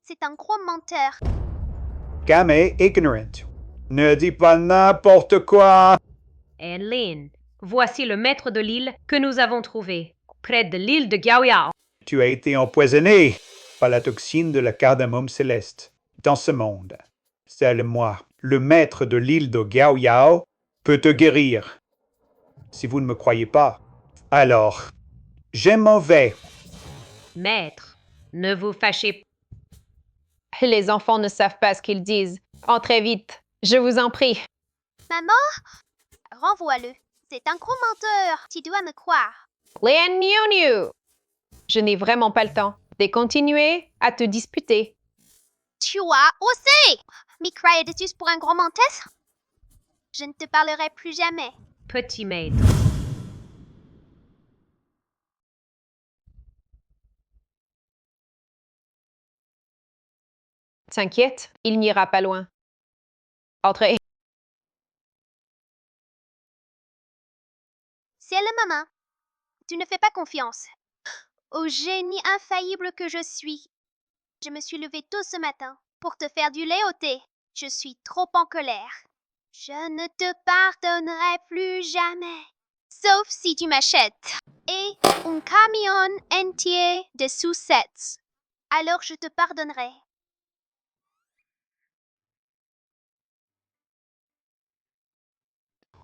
C'est un gros menteur.
Game ignorant. Ne dis pas n'importe quoi.
Lin, voici le maître de l'île que nous avon trouvé, près de l'île de Gaoyao.
Tu as été empoisonné par la toxine de la cardamome céleste. Dans ce monde, seul moi, le maître de l'île de Gao Yao, peut te guérir. Si vous ne me croyez pas, alors, je m'en vais.
Maître, ne vous fâchez pas.
Les enfants ne savent pas ce qu'ils disent. Entrez vite, je vous en prie.
Maman? Renvoie-le. C'est un gros menteur. Tu dois me croire.
Lin Niu. Je n'ai vraiment pas le temps de continuer à te disputer.
Tu as osé m'y croire dessus pour un gros menteur? Je ne te parlerai plus jamais.
Petit maître.
T'inquiète, il n'ira pas loin. Entrez.
C'est le maman. Tu ne fais pas confiance. Au génie infaillible que je suis. Je me suis levée tôt ce matin pour te faire du lait au thé. Je suis trop en colère. Je ne te pardonnerai plus jamais. Sauf si tu m'achètes. Et un camion entier de sucettes. Alors je te pardonnerai.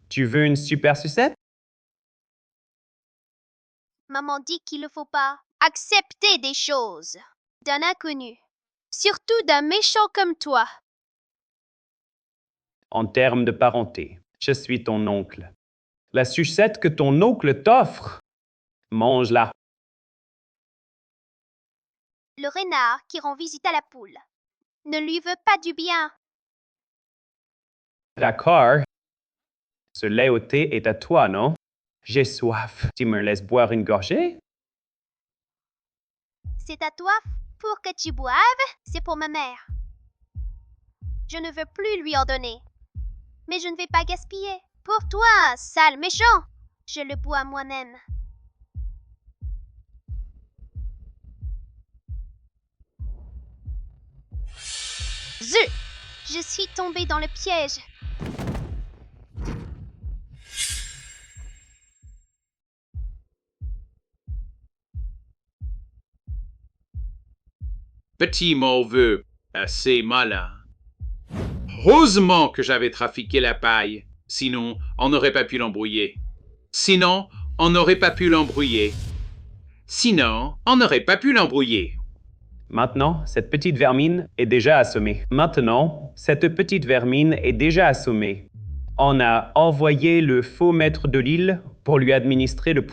Tu veux une super sucette?
Maman dit qu'il ne faut pas accepter des choses d'un inconnu. Surtout d'un méchant comme toi.
En termes de parenté, je suis ton oncle. La sucette que ton oncle t'offre, mange-la.
Le renard qui rend visite à la poule ne lui veut pas du bien.
D'accord. Ce lait au thé est à toi, non? J'ai soif. Tu me laisses boire une gorgée?
C'est à toi pour que tu boives, c'est pour ma mère. Je ne veux plus lui en donner. Mais je ne vais pas gaspiller. Pour toi, sale méchant, je le bois moi-même. Zut! Je suis tombée dans le piège.
Petit mauvais, assez malin. Heureusement que j'avais trafiqué la paille, sinon on n'aurait pas pu l'embrouiller. Sinon, on n'aurait pas pu l'embrouiller. Sinon, on n'aurait pas pu l'embrouiller.
Maintenant, cette petite vermine est déjà assommée. On a envoyé le faux maître de l'île pour lui administrer le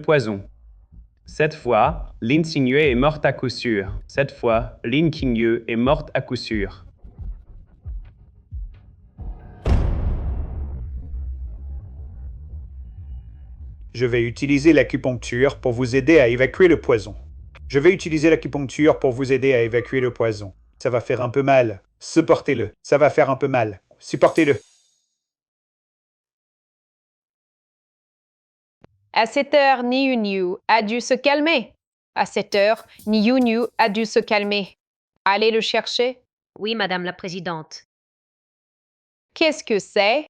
poison. Cette fois, Lin Xingyue est morte à coup sûr.
Je vais utiliser l'acupuncture pour vous aider à évacuer le poison. Ça va faire un peu mal. Supportez-le. Ça va faire un peu mal. Supportez-le.
À cette heure, Niu a dû se calmer. Allez le chercher.
Oui, Madame la Présidente.
Qu'est-ce que c'est?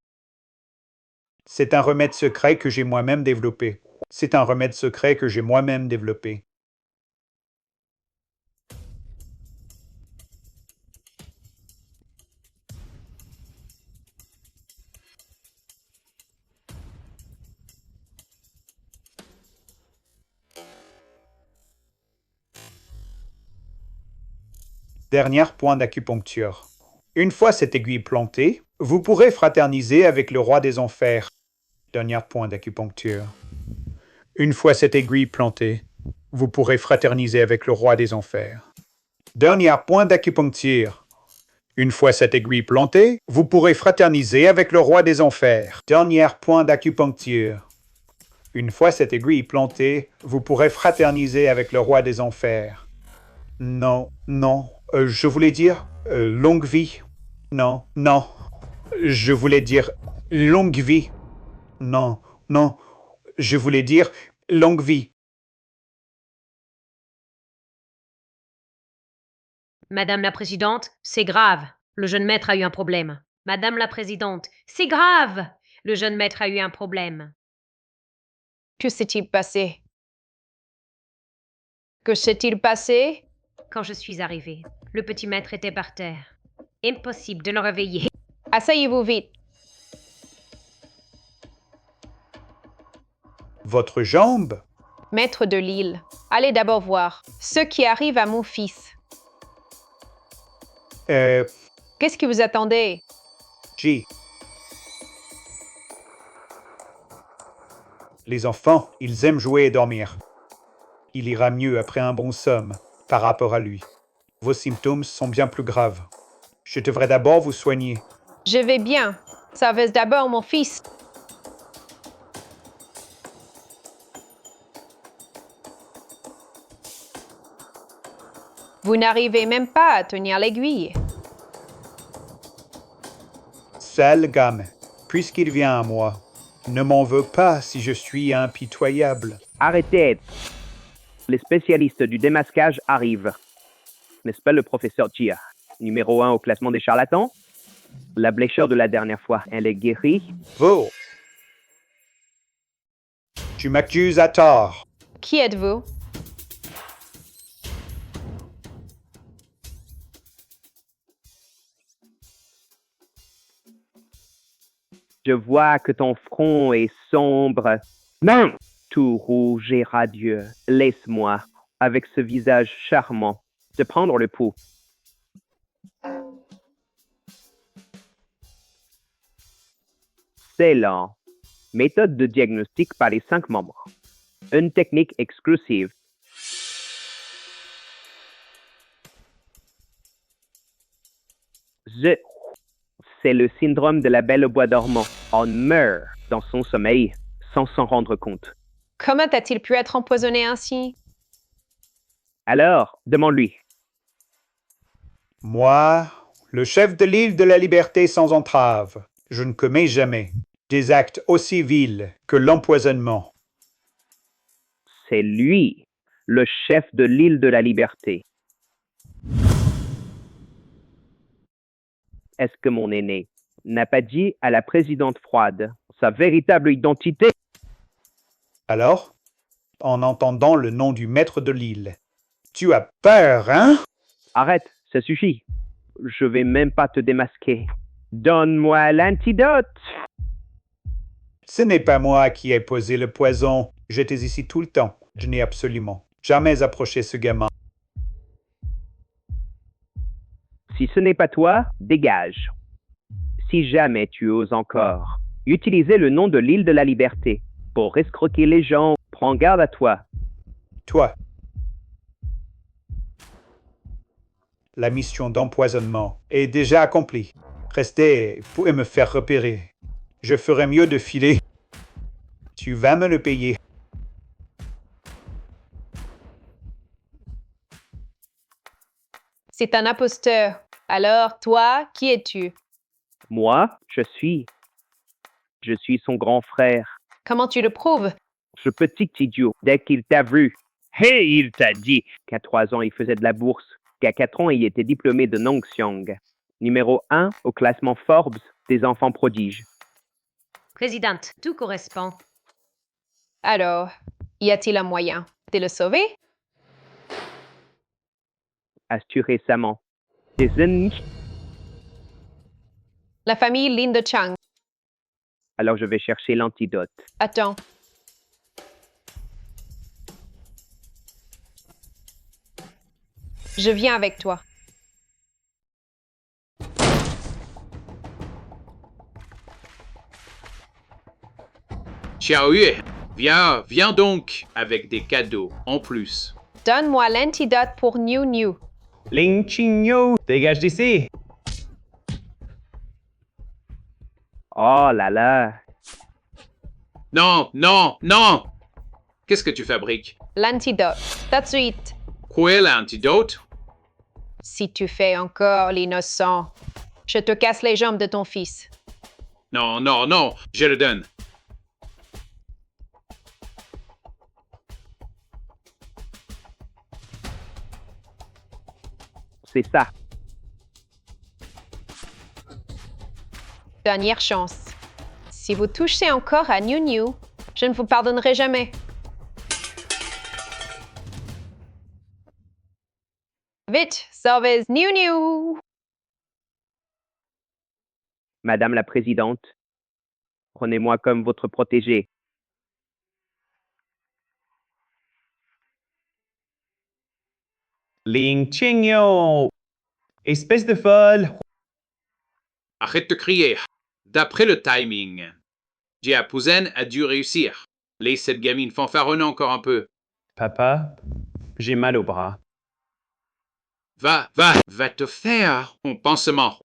C'est un remède secret que j'ai moi-même développé. Dernier point d'acupuncture. Une fois cette aiguille plantée, vous pourrez fraterniser avec le roi des enfers. Dernier point d'acupuncture. Une fois cette aiguille plantée, vous pourrez fraterniser avec le roi des enfers. Dernier point d'acupuncture. Une fois cette aiguille plantée, vous pourrez fraterniser avec le roi des enfers. Dernier point d'acupuncture. Une fois cette aiguille plantée, vous pourrez fraterniser avec le roi des enfers. Non, je voulais dire longue vie. Non, je voulais dire longue vie. Non, je voulais dire longue vie.
Madame la Présidente, c'est grave. Le jeune maître a eu un problème. Madame la Présidente, c'est grave. Le jeune maître a eu un problème.
Que s'est-il passé?
Quand je suis arrivée, le petit maître était par terre. Impossible de le réveiller.
Asseyez-vous vite.
Votre jambe?
Maître de l'île, allez d'abord voir ce qui arrive à mon fils. Qu'est-ce que vous attendez?
J. Les enfants, ils aiment jouer et dormir. Il ira mieux après un bon somme par rapport à lui. Vos symptômes sont bien plus graves. Je devrais d'abord vous soigner.
Je vais bien. Sauvez d'abord mon fils. Vous n'arrivez même pas à tenir l'aiguille.
Sale gamme, puisqu'il vient à moi, ne m'en veux pas si je suis impitoyable.
Arrêtez. Les spécialistes du démasquage arrivent. N'est-ce pas le professeur Chia, numéro 1 au classement des charlatans? La blessure de la dernière fois, elle est guérie?
Vous, tu m'accuses à tort.
Qui êtes-vous?
Je vois que ton front est sombre. Non! Tout rouge et radieux. Laisse-moi, avec ce visage charmant, te prendre le pouls. C'est lent. Méthode de diagnostic par les 5 membres. Une technique exclusive. C'est le syndrome de la Belle au bois dormant. On meurt dans son sommeil sans s'en rendre compte.
Comment a-t-il pu être empoisonné ainsi?
Alors, demande-lui.
Moi, le chef de l'île de la Liberté sans entrave, je ne commets jamais des actes aussi vils que l'empoisonnement.
C'est lui, le chef de l'île de la Liberté. Est-ce que mon aîné n'a pas dit à la présidente froide sa véritable identité?
Alors, en entendant le nom du maître de l'île, tu as peur, hein?
Arrête, ça suffit. Je vais même pas te démasquer. Donne-moi l'antidote.
Ce n'est pas moi qui ai posé le poison. J'étais ici tout le temps. Je n'ai absolument jamais approché ce gamin.
Si ce n'est pas toi, dégage. Si jamais tu oses encore utiliser le nom de l'île de la Liberté pour escroquer les gens, prends garde à toi.
Toi. La mission d'empoisonnement est déjà accomplie. Restez pour me faire repérer. Je ferais mieux de filer. Tu vas me le payer.
C'est un imposteur. Alors, toi, qui es-tu?
Moi, je suis son grand frère.
Comment tu le prouves?
Ce petit idiot, dès qu'il t'a vu. Hey, il t'a dit qu'à 3 ans, il faisait de la bourse, qu'à 4 ans, il était diplômé de Nongxiong. Numéro 1 au classement Forbes des enfants prodiges.
Présidente, tout correspond.
Alors, y a-t-il un moyen de le sauver?
Assurément. Des ennemis.
La famille Lin de Chang.
Alors je vais chercher l'antidote.
Attends. Je viens avec toi.
Xiaoyue, viens donc avec des cadeaux en plus.
Donne-moi l'antidote pour Niu Niu.
Ling Qingyo, dégage d'ici.
Oh là là.
Non, non, non! Qu'est-ce que tu fabriques?
L'antidote. Tout de suite.
Quoi est l'antidote?
Si tu fais encore l'innocent, je te casse les jambes de ton fils.
Non, non, non, je le donne.
C'est ça.
Dernière chance. Si vous touchez encore à Niu Niu, je ne vous pardonnerai jamais. Vite, sauvez Niu Niu!
Madame la Présidente, prenez-moi comme votre protégé.
Ling Qingyo! Espèce de folle!
Arrête de crier. D'après le timing, Jiapuzen a dû réussir. Laisse cette gamine fanfaronner encore un peu.
Papa, j'ai mal au bras.
Va te faire un pansement.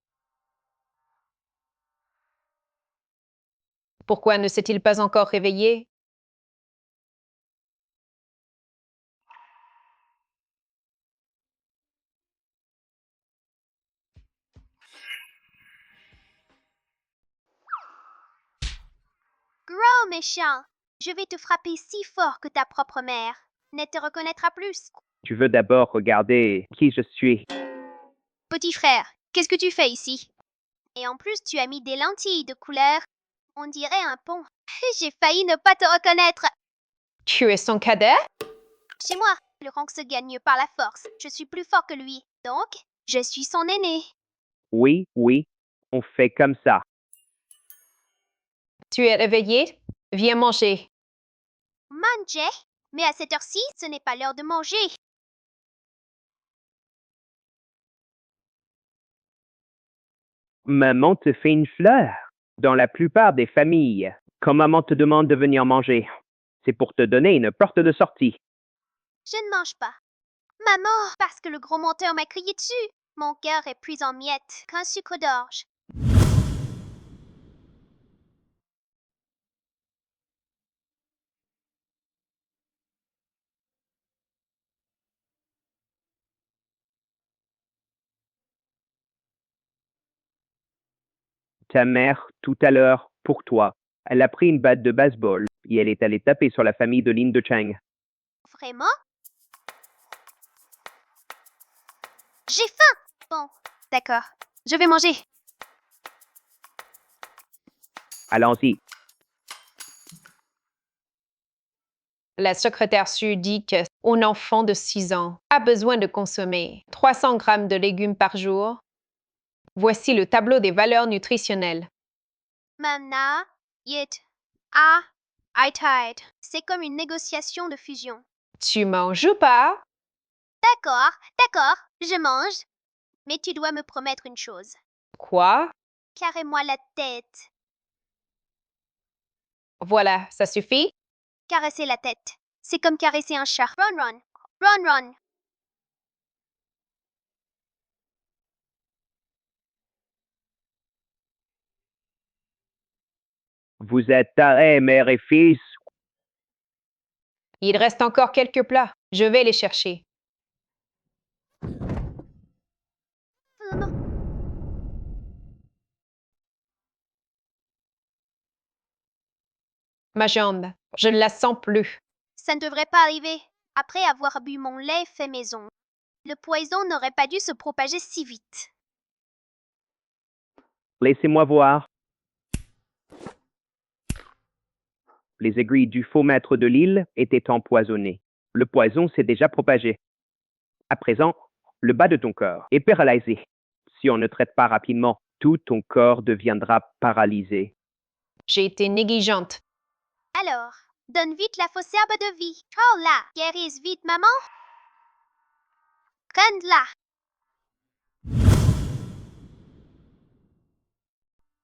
Pourquoi ne s'est-il pas encore réveillé?
Gros méchant, je vais te frapper si fort que ta propre mère ne te reconnaîtra plus.
Tu veux d'abord regarder qui je suis.
Petit frère, qu'est-ce que tu fais ici? Et en plus, tu as mis des lentilles de couleur. On dirait un pont. J'ai failli ne pas te reconnaître.
Tu es son cadet?
Chez moi, le rang se gagne par la force. Je suis plus fort que lui. Donc, je suis son aîné.
Oui, on fait comme ça.
Tu es réveillé? Viens manger.
Manger? Mais à cette heure-ci, ce n'est pas l'heure de manger.
Maman te fait une fleur. Dans la plupart des familles, quand maman te demande de venir manger, c'est pour te donner une porte de sortie.
Je ne mange pas. Maman, parce que le gros menteur m'a crié dessus. Mon cœur est plus en miettes qu'un sucre d'orge.
Ta mère, tout à l'heure, pour toi, elle a pris une batte de baseball et elle est allée taper sur la famille de Lin de Chang.
Vraiment? J'ai faim! Bon, d'accord. Je vais manger.
Allons-y.
La secrétaire Su dit qu'un enfant de 6 ans a besoin de consommer 300 grammes de légumes par jour. Voici le tableau des valeurs nutritionnelles.
Mamna, Yit, A, Itide. C'est comme une négociation de fusion.
Tu manges ou pas?
D'accord, je mange. Mais tu dois me promettre une chose.
Quoi?
Carrez-moi la tête.
Voilà, ça suffit?
Caresser la tête. C'est comme caresser un chat. Run.
Vous êtes tarés, mère et fils.
Il reste encore quelques plats. Je vais les chercher. Ma jambe, je ne la sens plus.
Ça ne devrait pas arriver. Après avoir bu mon lait fait maison, le poison n'aurait pas dû se propager si vite.
Laissez-moi voir. Les aiguilles du faux maître de l'île étaient empoisonnées. Le poison s'est déjà propagé. À présent, le bas de ton corps est paralysé. Si on ne traite pas rapidement, tout ton corps deviendra paralysé.
J'ai été négligente.
Alors, donne vite la fausse herbe de vie. Oh là, guérisse vite, maman. Prends-la.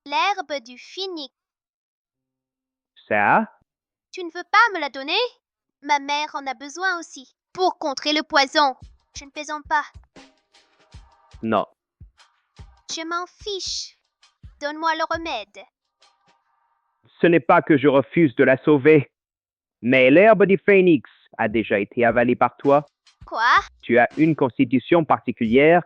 L'herbe du phénix.
Ça?
Tu ne veux pas me la donner? Ma mère en a besoin aussi. Pour contrer le poison. Je ne plaisante pas.
Non.
Je m'en fiche. Donne-moi le remède.
Ce n'est pas que je refuse de la sauver, mais l'herbe du phénix a déjà été avalée par toi.
Quoi?
Tu as une constitution particulière.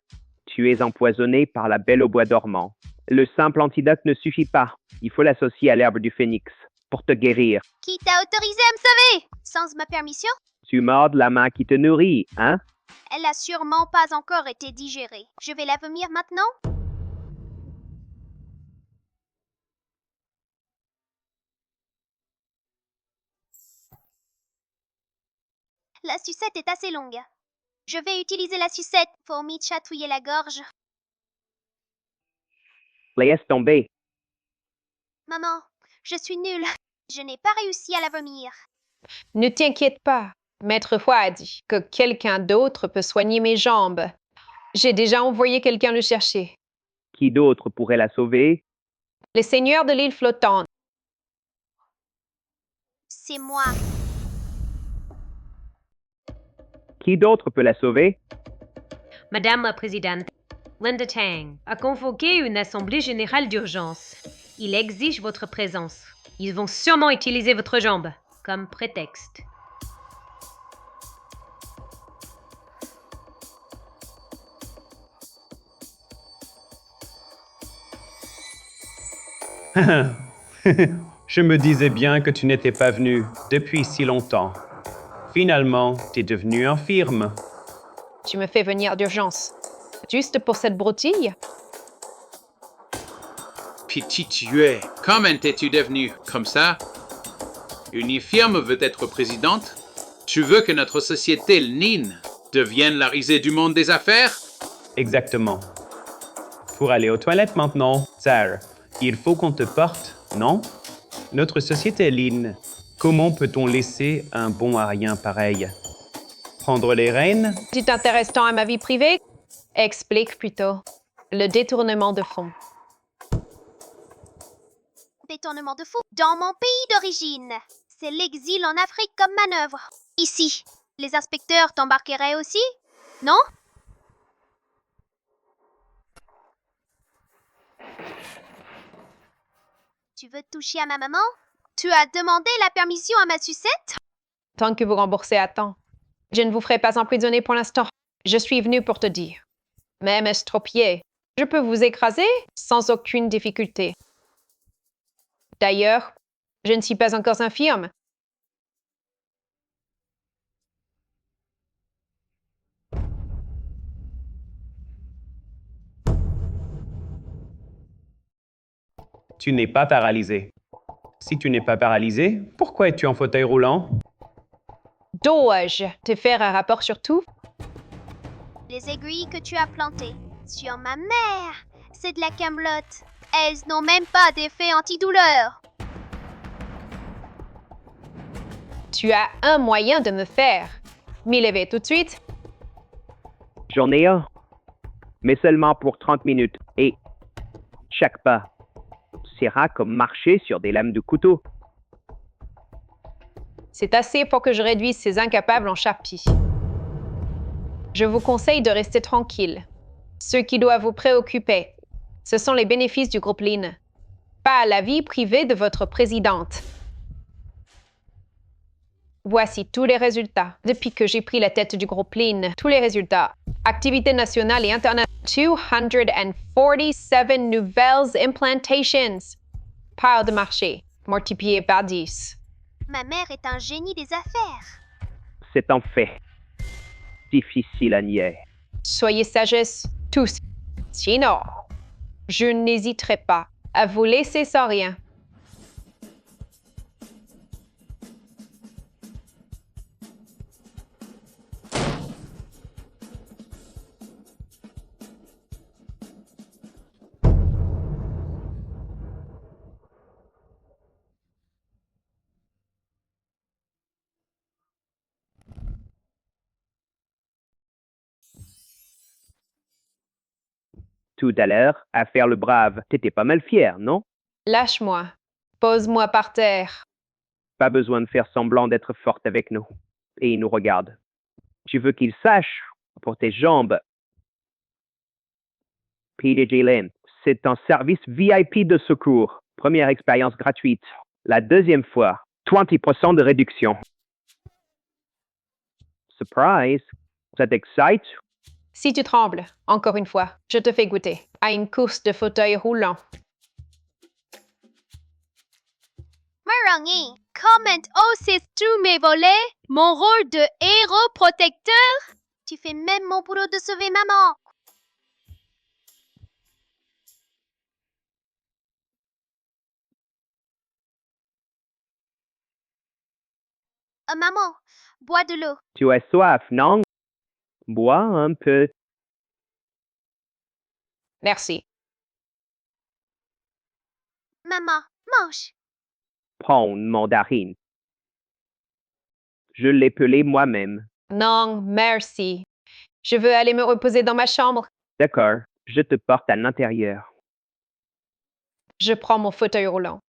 Tu es empoisonné par la belle au bois dormant. Le simple antidote ne suffit pas. Il faut l'associer à l'herbe du phénix pour te guérir.
Qui t'a autorisé à me sauver? Sans ma permission?
Tu mords la main qui te nourrit, hein?
Elle a sûrement pas encore été digérée. Je vais la vomir maintenant? La sucette est assez longue. Je vais utiliser la sucette pour m'y chatouiller la gorge.
Laisse tomber.
Maman, je suis nulle. Je n'ai pas réussi à la vomir.
Ne t'inquiète pas. Maître Roy a dit que quelqu'un d'autre peut soigner mes jambes. J'ai déjà envoyé quelqu'un le chercher.
Qui d'autre pourrait la sauver?
Les seigneurs de l'île flottante.
C'est moi.
Qui d'autre peut la sauver?
Madame la Présidente, Linda Tang a convoqué une assemblée générale d'urgence. Il exige votre présence. Ils vont sûrement utiliser votre jambe comme prétexte.
Je me disais bien que tu n'étais pas venu depuis si longtemps. Finalement, t'es devenu infirme.
Tu me fais venir d'urgence. Juste pour cette broutille?
Petit tué, comment t'es-tu devenu comme ça? Une infirme veut être présidente? Tu veux que notre société, le NIN, devienne la risée du monde des affaires?
Exactement. Pour aller aux toilettes maintenant, Sarah, il faut qu'on te porte, non? Notre société, Lynn, comment peut-on laisser un bon à rien pareil? Prendre les rênes?
Tu t'intéresses tant à ma vie privée? Explique plutôt. Le détournement de fonds.
Détournement de fou. Dans mon pays d'origine. C'est l'exil en Afrique comme manœuvre. Ici, les inspecteurs t'embarqueraient aussi? Non? Tu veux toucher à ma maman? Tu as demandé la permission à ma sucette?
Tant que vous remboursez à temps. Je ne vous ferai pas emprisonner pour l'instant. Je suis venu pour te dire. Même estropié, je peux vous écraser sans aucune difficulté. D'ailleurs, je ne suis pas encore infirme.
Tu n'es pas paralysé. Si tu n'es pas paralysé, pourquoi es-tu en fauteuil roulant?
Dois-je te faire un rapport sur tout?
Les aiguilles que tu as plantées sur ma mère, c'est de la camelote. Elles n'ont même pas d'effet antidouleur.
Tu as un moyen de me faire m'y lever tout de suite?
J'en ai un. Mais seulement pour 30 minutes. Et chaque pas sera comme marcher sur des lames de couteau.
C'est assez pour que je réduise ces incapables en charpie. Je vous conseille de rester tranquille. Ce qui doit vous préoccuper, ce sont les bénéfices du groupe Lynn, pas la vie privée de votre présidente. Voici tous les résultats. Depuis que j'ai pris la tête du groupe Lynn, tous les résultats. Activité nationale et internationale. 247 nouvelles implantations. Part de marché, multiplié par 10.
Ma mère est un génie des affaires.
C'est un fait. Difficile à nier.
Soyez sagesse, tous. Sinon, je n'hésiterai pas à vous laisser sans rien.
Tout à l'heure, à faire le brave, t'étais pas mal fier, non?
Lâche-moi. Pose-moi par terre.
Pas besoin de faire semblant d'être forte avec nous. Et il nous regarde. Tu veux qu'il sache pour tes jambes. PDG Lynn, c'est un service VIP de secours. Première expérience gratuite. La deuxième fois, 20% de réduction. Surprise! Ça t'excite?
Si tu trembles, encore une fois, je te fais goûter à une course de fauteuil roulant.
Marangi, comment oses-tu m'évoler mon rôle de héros protecteur? Tu fais même mon boulot de sauver maman. Maman, bois de l'eau.
Tu as soif, non? Bois un peu.
Merci.
Maman, mange.
Prends une mandarine. Je l'ai pelé moi-même.
Non, merci. Je veux aller me reposer dans ma chambre.
D'accord, je te porte à l'intérieur.
Je prends mon fauteuil roulant.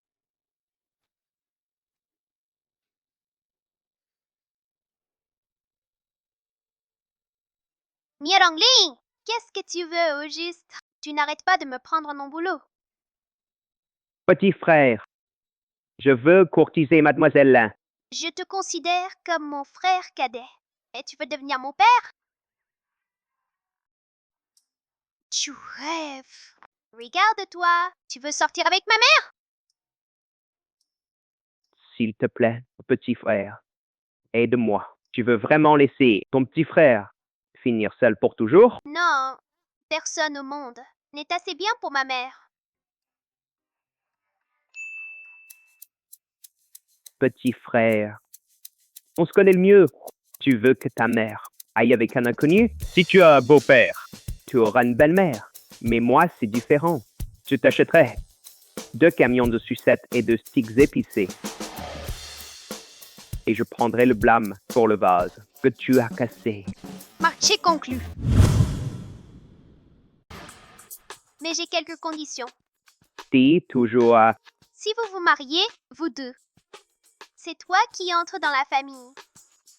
Mierongling, qu'est-ce que tu veux au juste? Tu n'arrêtes pas de me prendre mon boulot.
Petit frère, je veux courtiser mademoiselle Lin.
Je te considère comme mon frère cadet. Et tu veux devenir mon père? Tu rêves. Regarde-toi. Tu veux sortir avec ma mère?
S'il te plaît, petit frère, aide-moi. Tu veux vraiment laisser ton petit frère finir seul pour toujours?
Non, personne au monde n'est assez bien pour ma mère.
Petit frère, on se connaît le mieux. Tu veux que ta mère aille avec un inconnu? Si tu as un beau-père, tu auras une belle-mère. Mais moi, c'est différent. Je t'achèterai 2 camions de sucettes et de sticks épicés. Et je prendrai le blâme pour le vase que tu as cassé.
Marché conclu. Mais j'ai quelques conditions.
Dis toujours à...
Si vous vous mariez, vous deux, c'est toi qui entres dans la famille.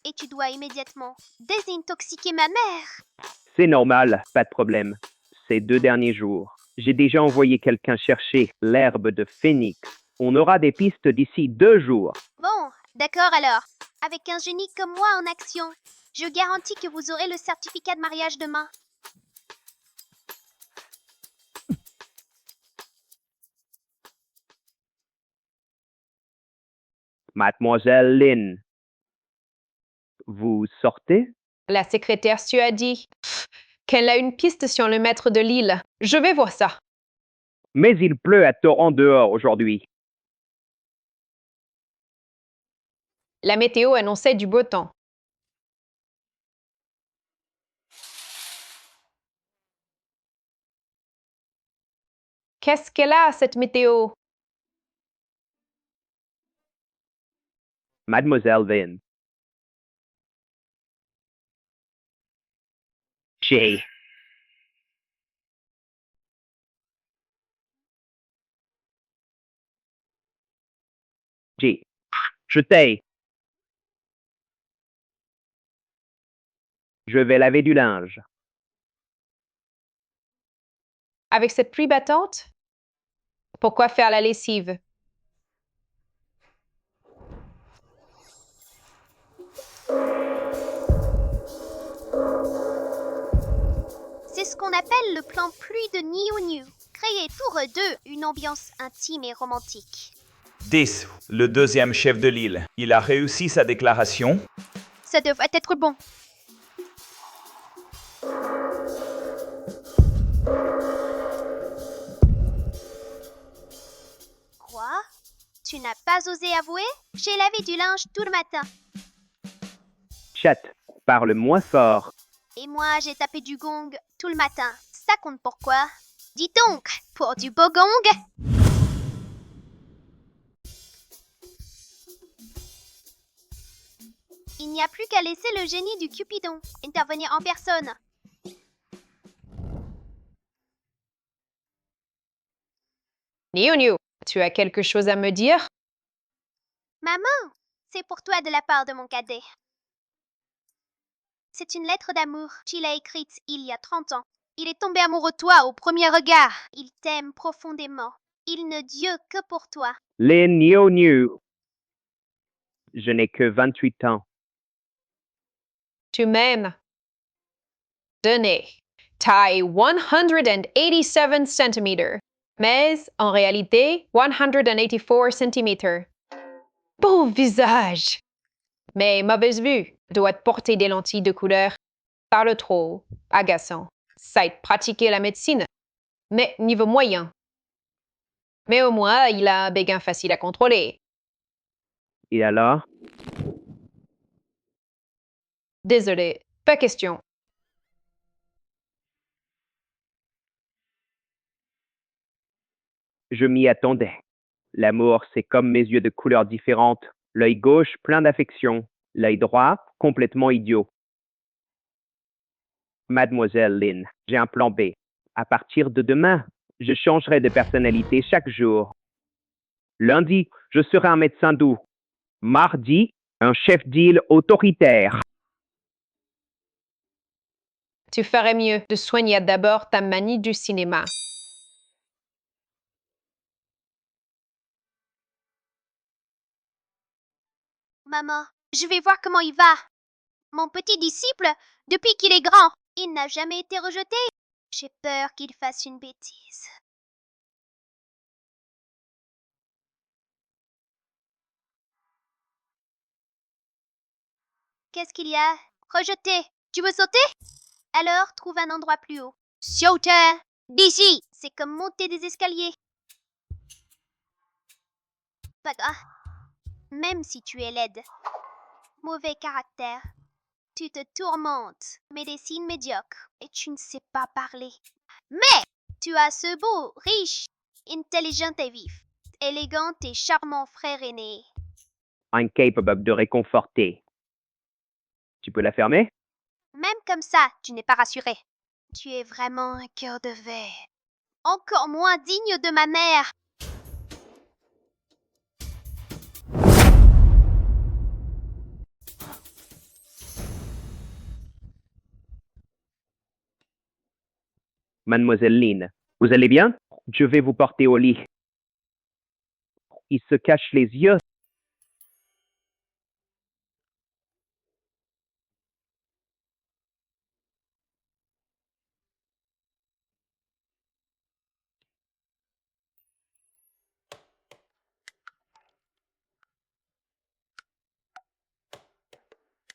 Et tu dois immédiatement désintoxiquer ma mère.
C'est normal, pas de problème. Ces 2 derniers jours, j'ai déjà envoyé quelqu'un chercher l'herbe de phénix. On aura des pistes d'ici 2 jours.
Bon, d'accord alors. Avec un génie comme moi en action, je garantis que vous aurez le certificat de mariage demain.
Mademoiselle Lin, vous sortez?
La secrétaire Sue a dit qu'elle a une piste sur le maître de l'île. Je vais voir ça.
Mais il pleut à torrent dehors aujourd'hui.
La météo annonçait du beau temps. Qu'est-ce qu'elle a, cette météo?
Mademoiselle Lin. J'ai... Je t'ai. Je vais laver du linge.
Avec cette pluie battante? Pourquoi faire la lessive?
C'est ce qu'on appelle le plan pluie de Niu Niu. Créer tour d'eux une ambiance intime et romantique.
10. Le deuxième chef de l'île. Il a réussi sa déclaration.
Ça devrait être bon. Quoi? Tu n'as pas osé avouer? J'ai lavé du linge tout le matin.
Chat, parle moins fort.
Et moi, j'ai tapé du gong tout le matin. Ça compte pourquoi? Dis donc, pour du beau gong? Il n'y a plus qu'à laisser le génie du Cupidon intervenir en personne.
Niu Niu, tu as quelque chose à me dire?
Maman, c'est pour toi de la part de mon cadet. C'est une lettre d'amour qu'il a écrite il y a 30 ans. Il est tombé amoureux de toi au premier regard. Il t'aime profondément. Il ne Dieu que pour toi.
Les Niu Niu. Je n'ai que 28 ans.
Tu m'aimes. Donnez. Taille 187 cm. Mais en réalité, 184 cm. Beau visage. Mais mauvaise vue. Doit porter des lentilles de couleur. Parle trop. Agaçant. Sait pratiquer la médecine. Mais niveau moyen. Mais au moins, il a un béguin facile à contrôler.
Et alors?
Désolé, pas question.
Je m'y attendais. L'amour, c'est comme mes yeux de couleurs différentes. L'œil gauche plein d'affection, L'œil droit, complètement idiot. Mademoiselle Lynn, j'ai un plan B. À partir de demain, je changerai de personnalité chaque jour. Lundi, je serai un médecin doux. Mardi, un chef d'île autoritaire.
Tu ferais mieux de soigner d'abord ta manie du cinéma.
Maman, je vais voir comment il va. Mon petit disciple, depuis qu'il est grand, il n'a jamais été rejeté. J'ai peur qu'il fasse une bêtise. Qu'est-ce qu'il y a? Rejeté. Tu veux sauter? Alors, trouve un endroit plus haut. Sauter! D'ici! C'est comme monter des escaliers. Pas grave. Même si tu es laide. Mauvais caractère. Tu te tourmentes. Médecine médiocre. Et tu ne sais pas parler. Mais tu as ce beau, riche, intelligent et vif, élégant et charmant frère aîné.
Incapable de réconforter. Tu peux la fermer?
Même comme ça, tu n'es pas rassuré. Tu es vraiment un cœur de verre. Encore moins digne de ma mère.
Mademoiselle Lynn, vous allez bien? Je vais vous porter au lit. Il se cache les yeux.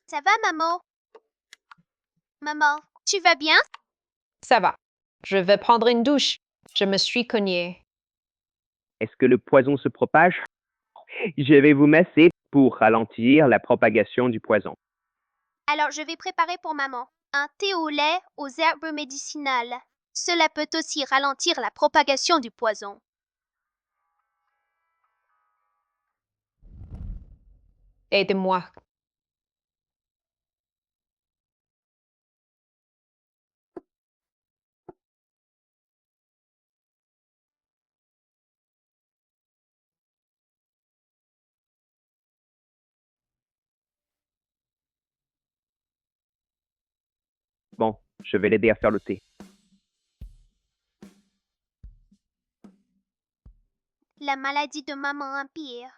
Ça va, maman? Maman, tu vas bien?
Ça va. Je vais prendre une douche. Je me suis cognée.
Est-ce que le poison se propage? Je vais vous masser pour ralentir la propagation du poison.
Alors, je vais préparer pour maman un thé au lait aux herbes médicinales. Cela peut aussi ralentir la propagation du poison.
Aide-moi.
Bon, je vais l'aider à faire le thé.
La maladie de maman empire.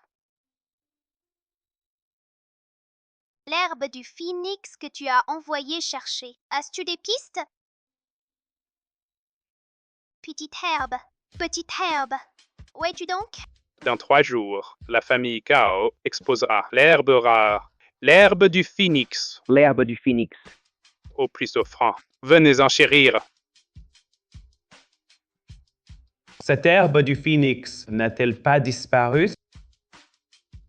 L'herbe du phénix que tu as envoyé chercher. As-tu des pistes? Petite herbe. Où es-tu donc?
Dans 3 jours, la famille Kao exposera l'herbe rare, l'herbe du phénix,
L'herbe du phénix.
au plus offrant. Venez en chérir. Cette herbe du phénix n'a-t-elle pas disparu?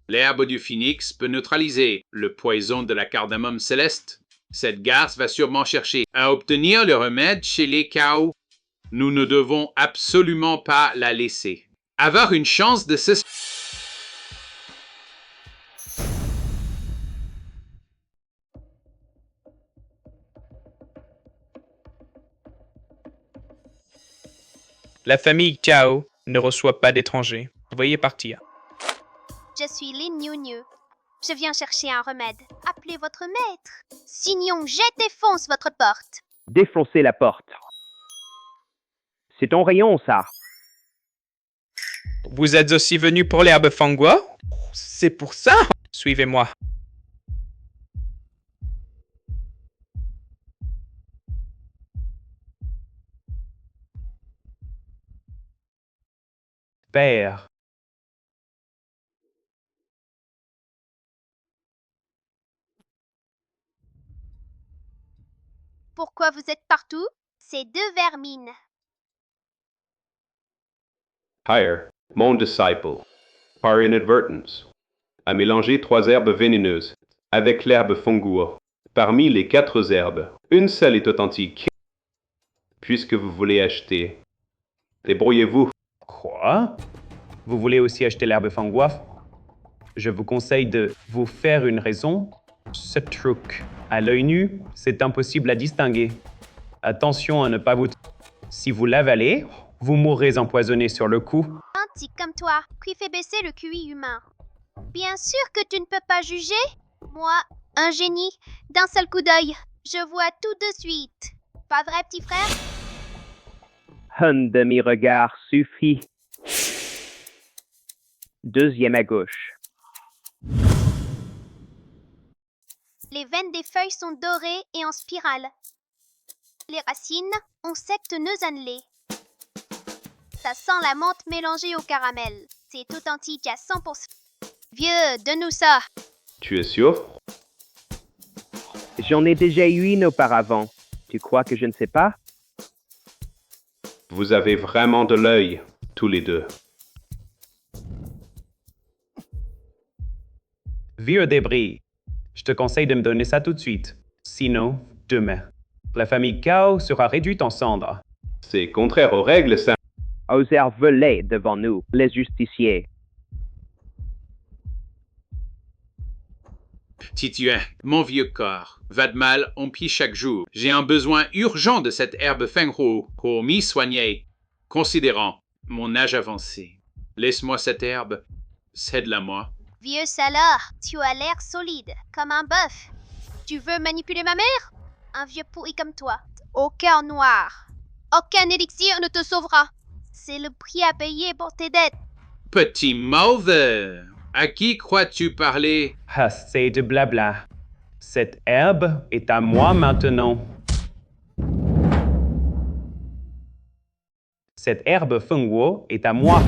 L'herbe du phénix peut neutraliser le poison de la cardamome céleste. Cette garce va sûrement chercher à obtenir le remède chez les Kao. Nous ne devons absolument pas la laisser. Avoir une chance de se...
La famille Kao ne reçoit pas d'étrangers. Veuillez partir.
Je suis Lin Niu. Je viens chercher un remède. Appelez votre maître. Sinon, je défonce votre porte.
Défoncez la porte. C'est ton rayon, ça.
Vous êtes aussi venu pour l'herbe Fangua? C'est pour ça? Suivez-moi. Père.
Pourquoi vous êtes partout? Ces deux vermines.
Hire, mon disciple, par inadvertance, a mélangé 3 herbes vénéneuses avec l'herbe fungua. Parmi les 4 herbes, une seule est authentique. Puisque vous voulez acheter, débrouillez-vous.
Quoi? Vous voulez aussi acheter l'herbe Fangua? Je vous conseille de vous faire une raison Ce truc, à l'œil nu, c'est impossible à distinguer. Attention à ne pas vous... Si vous l'avalez, vous mourrez empoisonné sur le coup.
Un tic comme toi, qui fait baisser le QI humain. Bien sûr que tu ne peux pas juger. Moi, un génie, d'un seul coup d'œil, je vois tout de suite. Pas vrai, petit frère?
Un demi-regard suffit. Deuxième à gauche.
Les veines des feuilles sont dorées et en spirale. Les racines ont secteneuses annelées. Ça sent la menthe mélangée au caramel. C'est authentique à 100%. Vieux, donne-nous ça.
Tu es sûr?
J'en ai déjà eu une auparavant. Tu crois que je ne sais pas?
Vous avez vraiment de l'œil, tous les deux.
Vieux débris, je te conseille de me donner ça tout de suite. Sinon, demain, la famille Cao sera réduite en cendres.
C'est contraire aux règles, ça.
Osèrent voler devant nous, les justiciers.
Titien, mon vieux corps, va de mal en pis chaque jour. J'ai un besoin urgent de cette herbe Fenghuo pour m'y soigner, considérant mon âge avancé. Laisse-moi cette herbe, cède-la-moi.
Vieux salard, tu as l'air solide, comme un bœuf. Tu veux manipuler ma mère? Un vieux pourri comme toi, au cœur noir. Aucun élixir ne te sauvera. C'est le prix à payer pour tes dettes.
Petit mauvais, à qui crois-tu parler?
Assez de blabla. Cette herbe est à moi maintenant. Cette herbe Fenghuo est à moi.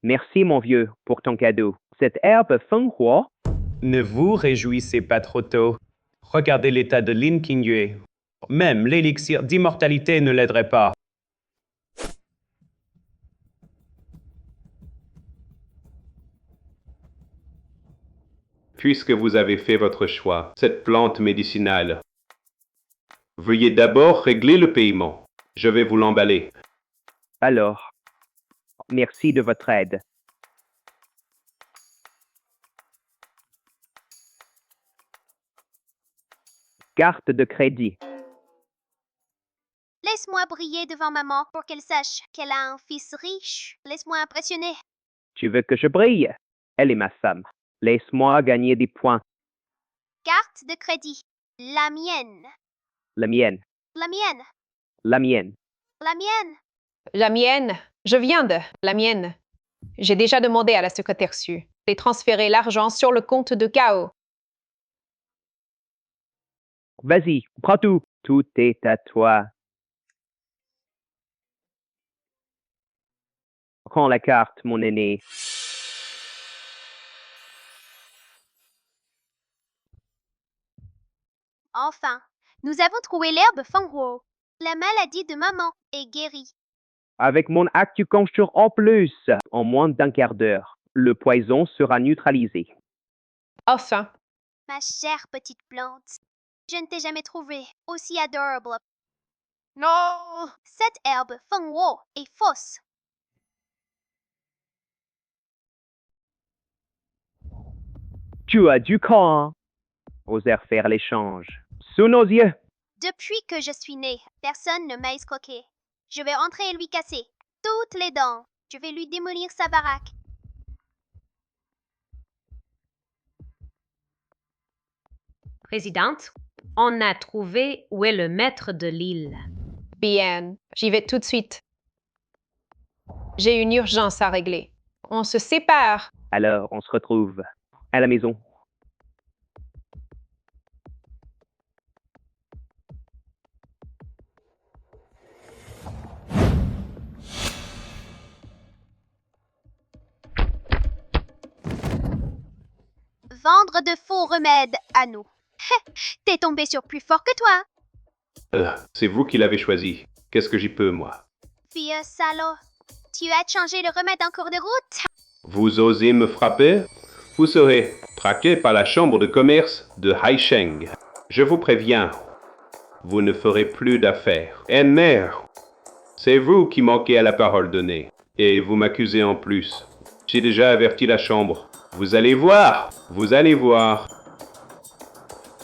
Merci, mon vieux, pour ton cadeau. Cette herbe Fenghuo...
Ne vous réjouissez pas trop tôt. Regardez l'état de Lin Qingyue. Même l'élixir d'immortalité ne l'aiderait pas.
Puisque vous avez fait votre choix, cette plante médicinale, veuillez d'abord régler le paiement. Je vais vous l'emballer.
Alors, merci de votre aide. Carte de crédit.
Laisse-moi briller devant maman pour qu'elle sache qu'elle a un fils riche. Laisse-moi impressionner.
Tu veux que je brille? Elle est ma femme. Laisse-moi gagner des points.
Carte de crédit. La mienne.
La mienne.
La mienne.
La mienne.
La mienne.
La mienne. Je viens de. La mienne. J'ai déjà demandé à la secrétaire Su de transférer l'argent sur le compte de Cao.
Vas-y, prends tout. Tout est à toi. Prends la carte, mon aîné.
Enfin, nous avons trouvé l'herbe Fenghuo. La maladie de maman est guérie.
Avec mon acupuncture en plus, en moins d'un quart d'heure, le poison sera neutralisé.
Enfin.
Ma chère petite plante, je ne t'ai jamais trouvée aussi adorable. Non! Cette herbe Fenghuo est fausse.
Tu as du camp. Osèrent faire l'échange. Sous nos yeux.
Depuis que je suis née, personne ne m'a escroqué. Je vais entrer et lui casser toutes les dents. Je vais lui démolir sa baraque.
Présidente, on a trouvé où est le maître de l'île.
Bien, j'y vais tout de suite. J'ai une urgence à régler. On se sépare.
Alors, on se retrouve à la maison.
Vendre de faux remèdes à nous. T'es tombé sur plus fort que toi.
C'est vous qui l'avez choisi. Qu'est-ce que j'y peux, moi?
Vieux salaud. Tu as changé le remède en cours de route?
Vous osez me frapper? Vous serez traqué par la chambre de commerce de Haisheng. Je vous préviens, vous ne ferez plus d'affaires. Enner, c'est vous qui manquez à la parole donnée. Et vous m'accusez en plus. J'ai déjà averti la chambre. Vous allez voir, vous allez voir.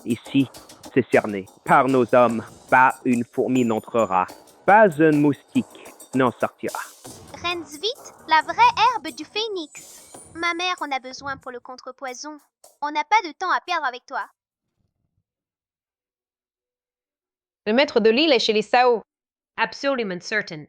Ici, c'est cerné. Par nos hommes, pas une fourmi n'entrera. Pas un moustique n'en sortira.
Rensvit, la vraie herbe du phénix. Ma mère en a besoin pour le contrepoison. On n'a pas de temps à perdre avec toi.
Le maître de l'île est chez les Sao.
Absolument certain.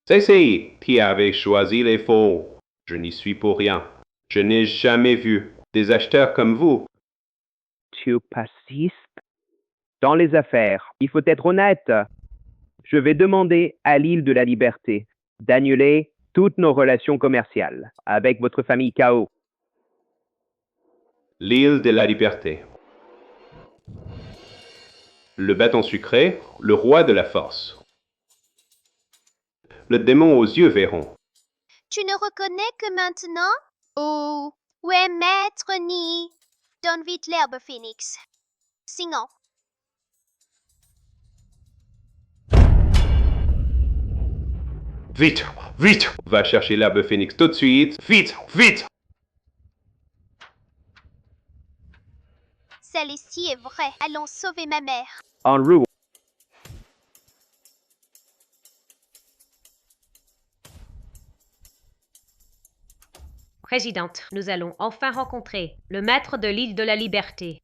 C'est qui avait choisi les faux. Je n'y suis pour rien. Je n'ai jamais vu des acheteurs comme vous.
Tu persistes? Dans les affaires, il faut être honnête. Je vais demander à l'île de la Liberté d'annuler toutes nos relations commerciales avec votre famille Kao.
L'île de la Liberté. Le bâton sucré, le roi de la force. Le démon aux yeux verront.
Tu ne reconnais que maintenant? Oh, ouais, maître Ni. Donne vite l'herbe phénix. Sinon,
Vite, vite! Va chercher l'herbe phénix tout de suite. Vite, vite!
celle-ci est vraie. Allons sauver ma mère.
En route.
Présidente, nous allons enfin rencontrer le maître de l'île de la Liberté.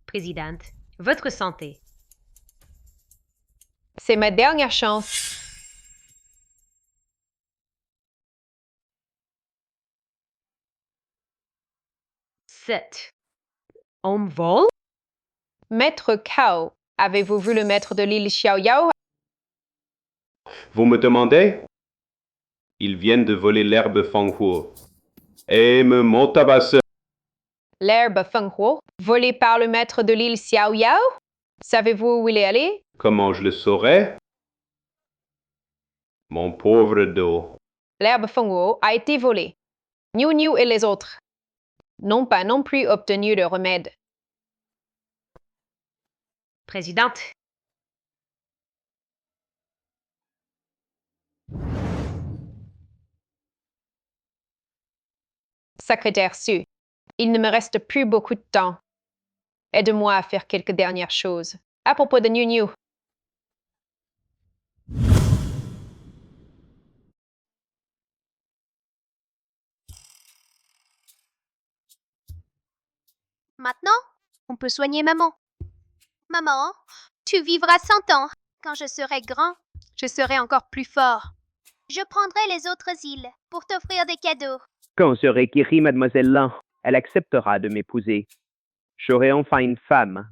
Présidente, votre santé.
C'est ma dernière chance.
Sept. Homme vol?
Maître Kao, avez-vous vu le maître de l'île Xiaoyao?
Vous me demandez? Ils viennent de voler l'herbe Fanghuo. Et me montabasser.
L'herbe Fenghuo, volée par le maître de l'île Xiaoyao? Savez-vous où il est allé?
Comment je le saurais? Mon pauvre dos.
L'herbe Fenghuo a été volée. Niu Niu et les autres n'ont pas non plus obtenu de remède.
Présidente.
Secrétaire Su, il ne me reste plus beaucoup de temps. Aide-moi à faire quelques dernières choses. À propos de Niu Niu.
Maintenant, on peut soigner maman. Maman, tu vivras 100 ans. Quand je serai grand, je serai encore plus fort. Je prendrai les autres îles pour t'offrir des cadeaux.
Quand serai guérie, mademoiselle Lan, elle acceptera de m'épouser. J'aurai enfin une femme.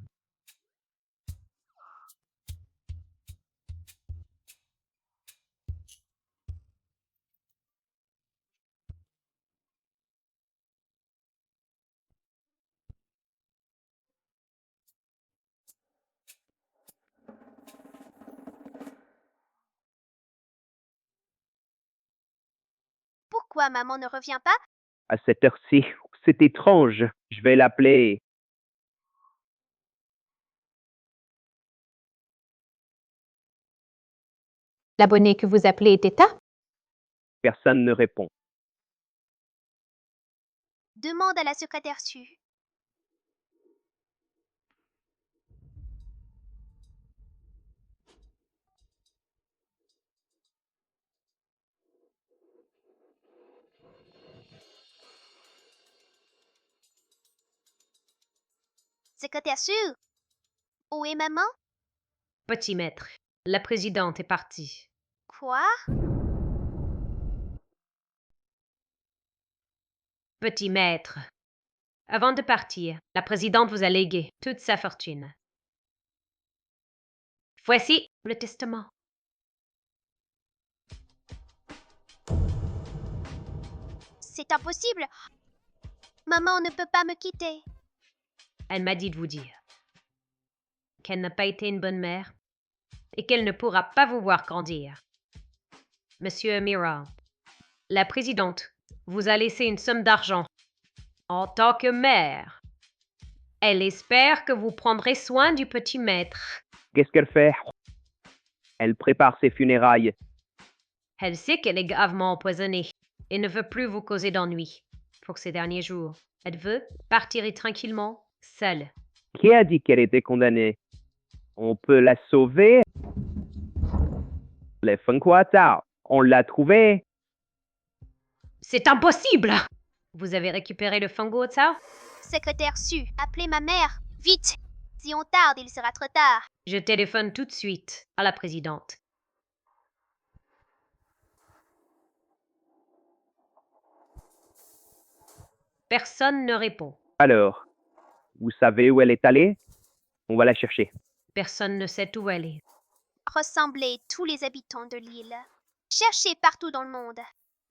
Pourquoi maman ne revient pas?
À cette heure-ci, c'est étrange. Je vais l'appeler.
L'abonné que vous appelez est Teta?
Personne ne répond.
Demande à la secrétaire Su. Secrétaire Su, où est maman?
Petit maître, la présidente est partie.
Quoi?
Petit maître, avant de partir, la présidente vous a légué toute sa fortune. Voici le testament.
C'est impossible. Maman ne peut pas me quitter.
Elle m'a dit de vous dire qu'elle n'a pas été une bonne mère et qu'elle ne pourra pas vous voir grandir. Monsieur Mira, la présidente vous a laissé une somme d'argent en tant que mère. Elle espère que vous prendrez soin du petit maître.
Qu'est-ce qu'elle fait? Elle prépare ses funérailles.
Elle sait qu'elle est gravement empoisonnée et ne veut plus vous causer d'ennui pour ces derniers jours. Elle veut partir tranquillement, seule.
Qui a dit qu'elle était condamnée? On peut la sauver. Les Feng Hua Tao, on l'a trouvée.
C'est impossible! Vous avez récupéré le Fango Tsao?
Secrétaire Su, appelez ma mère, vite! Si on tarde, il sera trop tard.
Je téléphone tout de suite à la présidente. Personne ne répond.
Alors, vous savez où elle est allée? On va la chercher.
Personne ne sait où elle est.
Rassemblez tous les habitants de l'île. Cherchez partout dans le monde.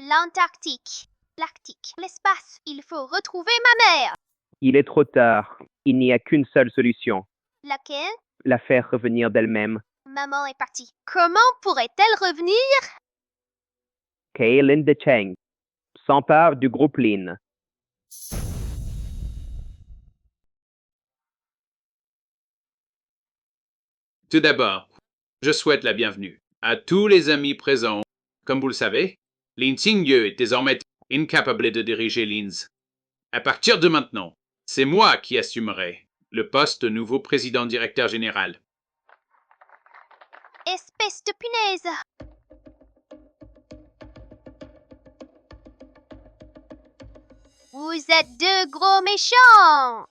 L'Antarctique, l'Arctique, l'espace. Il faut retrouver ma mère.
Il est trop tard. Il n'y a qu'une seule solution.
Laquelle?
La faire revenir d'elle-même.
Maman est partie. Comment pourrait-elle revenir?
Kaylin de Cheng s'empare du groupe Lin.
Tout d'abord, je souhaite la bienvenue à tous les amis présents. Comme vous le savez, Lin Xingyu est désormais incapable de diriger l'INS. À partir de maintenant, c'est moi qui assumerai le poste de nouveau président-directeur général.
Espèce de punaise! Vous êtes deux gros méchants!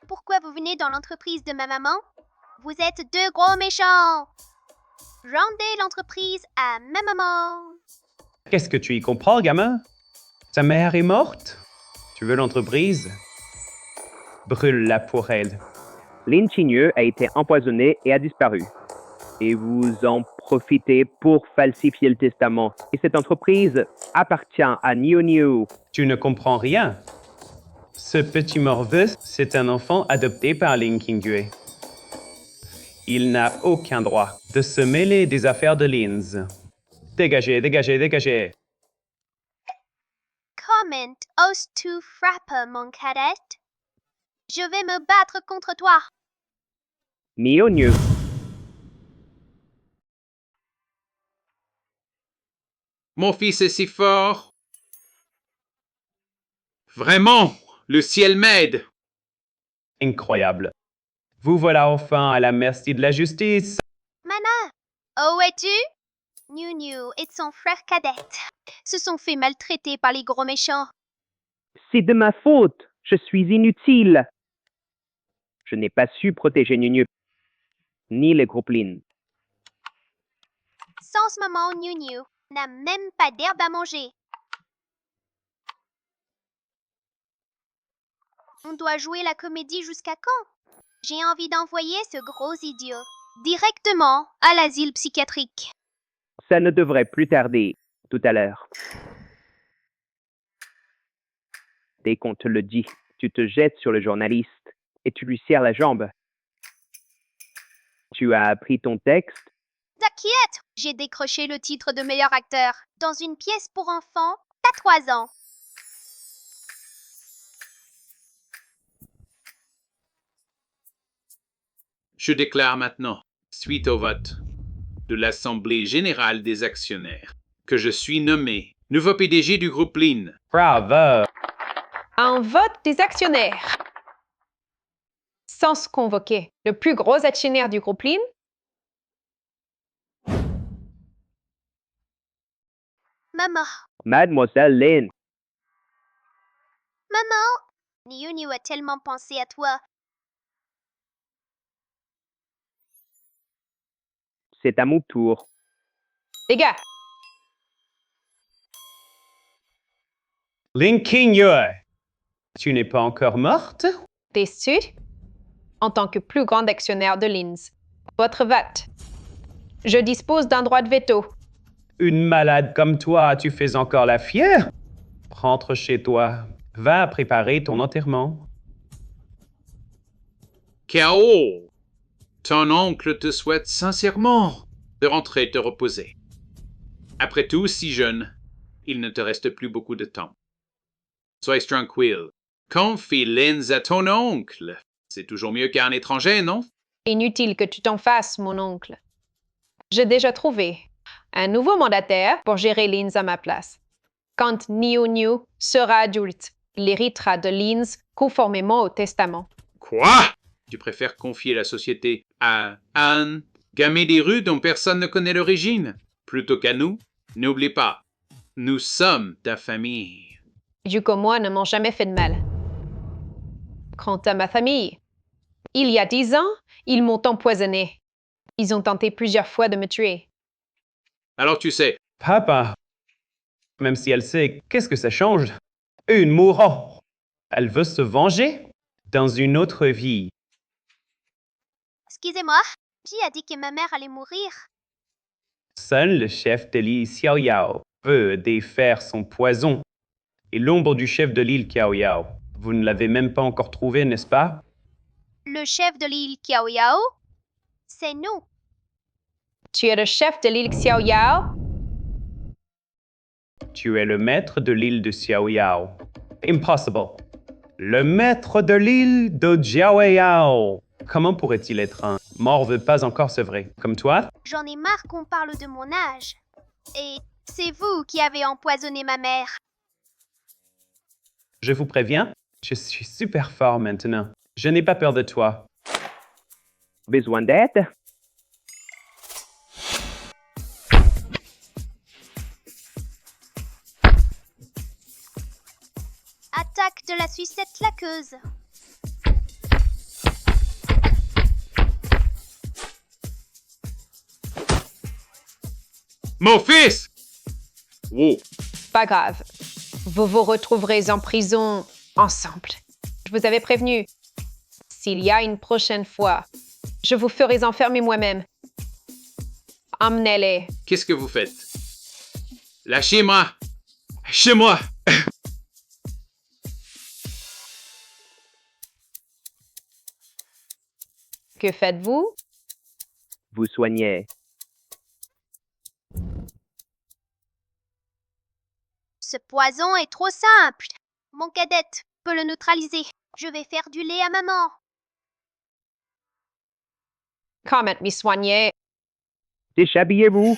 Pourquoi vous venez dans l'entreprise de ma maman? Vous êtes deux gros méchants! Rendez l'entreprise à ma maman!
Qu'est-ce que tu y comprends, gamin? Ta mère est morte? Tu veux l'entreprise? Brûle-la pour elle.
Lin Qingyu a été empoisonné et a disparu. Et vous en profitez pour falsifier le testament. Et cette entreprise appartient à Niu Niu.
Tu ne comprends rien. Ce petit morveux, c'est un enfant adopté par Lin Qingyu. Il n'a aucun droit de se mêler des affaires de Linz. Dégagez, dégagez, dégagez.
Comment oses-tu frapper, mon cadet? Je vais me battre contre toi.
Niu Niu.
Mon fils est si fort. Vraiment, le ciel m'aide.
Incroyable. Vous voilà enfin à la merci de la justice.
Mana, où es-tu? Niu Niu et son frère cadet se sont fait maltraiter par les gros méchants.
C'est de ma faute. Je suis inutile. Je n'ai pas su protéger Niu Niu, ni les groupes Lin.
Sans ce moment, Niu Niu n'a même pas d'herbe à manger. On doit jouer la comédie jusqu'à quand? J'ai envie d'envoyer ce gros idiot directement à l'asile psychiatrique.
Ça ne devrait plus tarder tout à l'heure. Dès qu'on te le dit, tu te jettes sur le journaliste et tu lui serres la jambe. Tu as appris ton texte?
T'inquiète, j'ai décroché le titre de meilleur acteur dans une pièce pour enfants à 3 ans.
Je déclare maintenant, suite au vote de l'Assemblée générale des actionnaires, que je suis nommé nouveau PDG du groupe Lin.
Bravo!
Un vote des actionnaires. Sans se convoquer le plus gros actionnaire du groupe Lin,
Maman,
Mademoiselle Lin,
maman, Niu Niu a tellement pensé à toi.
c'est à mon tour.
les gars,
Lin Qingyu, tu n'es pas encore morte?
t'es sûr? En tant que plus grand actionnaire de Linz, votre vote. Je dispose d'un droit de veto.
Une malade comme toi, tu fais encore la fière? Rentre chez toi. Va préparer ton enterrement.
Kao, ton oncle te souhaite sincèrement de rentrer te reposer. Après tout, si jeune, il ne te reste plus beaucoup de temps. Sois tranquille. Confie Linz à ton oncle. C'est toujours mieux qu'un étranger, non?
Inutile que tu t'en fasses, mon oncle. J'ai déjà trouvé Un nouveau mandataire pour gérer Linz à ma place. Quand Niu Niu sera adulte, il héritera de Linz conformément au testament.
Quoi? Tu préfères confier la société à Anne, gamin des rues dont personne ne connaît l'origine, plutôt qu'à nous? N'oublie pas, nous sommes ta famille.
Duke et moi ne m'ont jamais fait de mal. Quant à ma famille, il y a 10 ans, ils m'ont empoisonné. Ils ont tenté plusieurs fois de me tuer.
Alors tu sais,
Papa, même si elle sait, qu'est-ce que ça change? Une mourant. Elle veut se venger dans une autre vie.
Excusez-moi, qui a dit que ma mère allait mourir?
Seul le chef de l'île Xiao Yao peut défaire son poison. Et l'ombre du chef de l'île Xiao Yao, vous ne l'avez même pas encore trouvé, n'est-ce pas?
Le chef de l'île Kiao Yao? C'est nous.
Tu es le chef de l'île Xiao Yao?
Tu es le maître de l'île de Xiao Yao. Impossible. Le maître de l'île de Xiao Yao. Comment pourrait-il être un mort veut pas encore sevrer, comme toi?
J'en ai marre qu'on parle de mon âge. Et c'est vous qui avez empoisonné ma mère.
Je vous préviens, je suis super fort maintenant. Je n'ai pas peur de toi.
Besoin d'aide?
Attaque de la sucette laqueuse.
mon fils! Wow.
Pas grave. Vous vous retrouverez en prison ensemble. Je vous avais prévenu. S'il y a une prochaine fois, je vous ferai enfermer moi-même. Emmenez-les.
Qu'est-ce que vous faites? Lâchez-moi! Lâchez-moi!
Que faites-vous?
Vous soignez.
Ce poison est trop simple. Mon cadette peut le neutraliser. Je vais faire du lait à maman.
Comment m'y soigner?
Déshabillez-vous.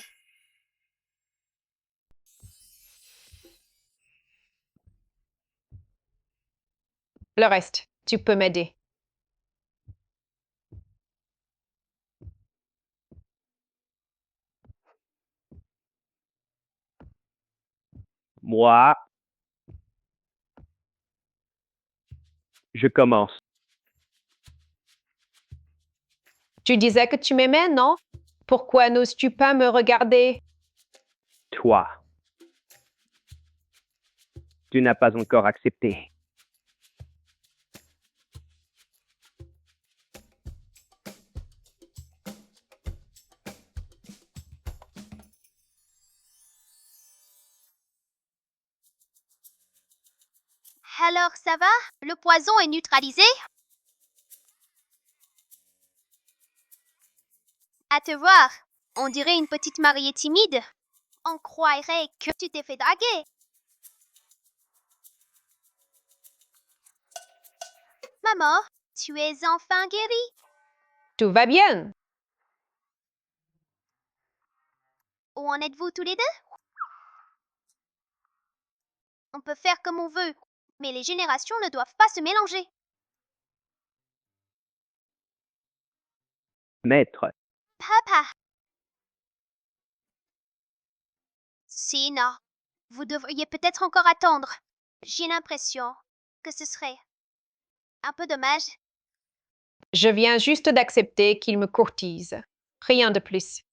Le reste, tu peux m'aider.
Moi, je commence.
Tu disais que tu m'aimais, non? Pourquoi n'oses-tu pas me regarder?
Toi. Tu n'as pas encore accepté.
Alors, ça va? Le poison est neutralisé? À te voir, on dirait une petite mariée timide. On croirait que tu t'es fait draguer. Maman, tu es enfin guérie?
Tout va bien.
Où en êtes-vous tous les deux? On peut faire comme on veut, mais les générations ne doivent pas se mélanger.
Maître,
Papa. Sina, vous devriez peut-être encore attendre. J'ai l'impression que ce serait un peu dommage.
Je viens juste d'accepter qu'il me courtise. Rien de plus.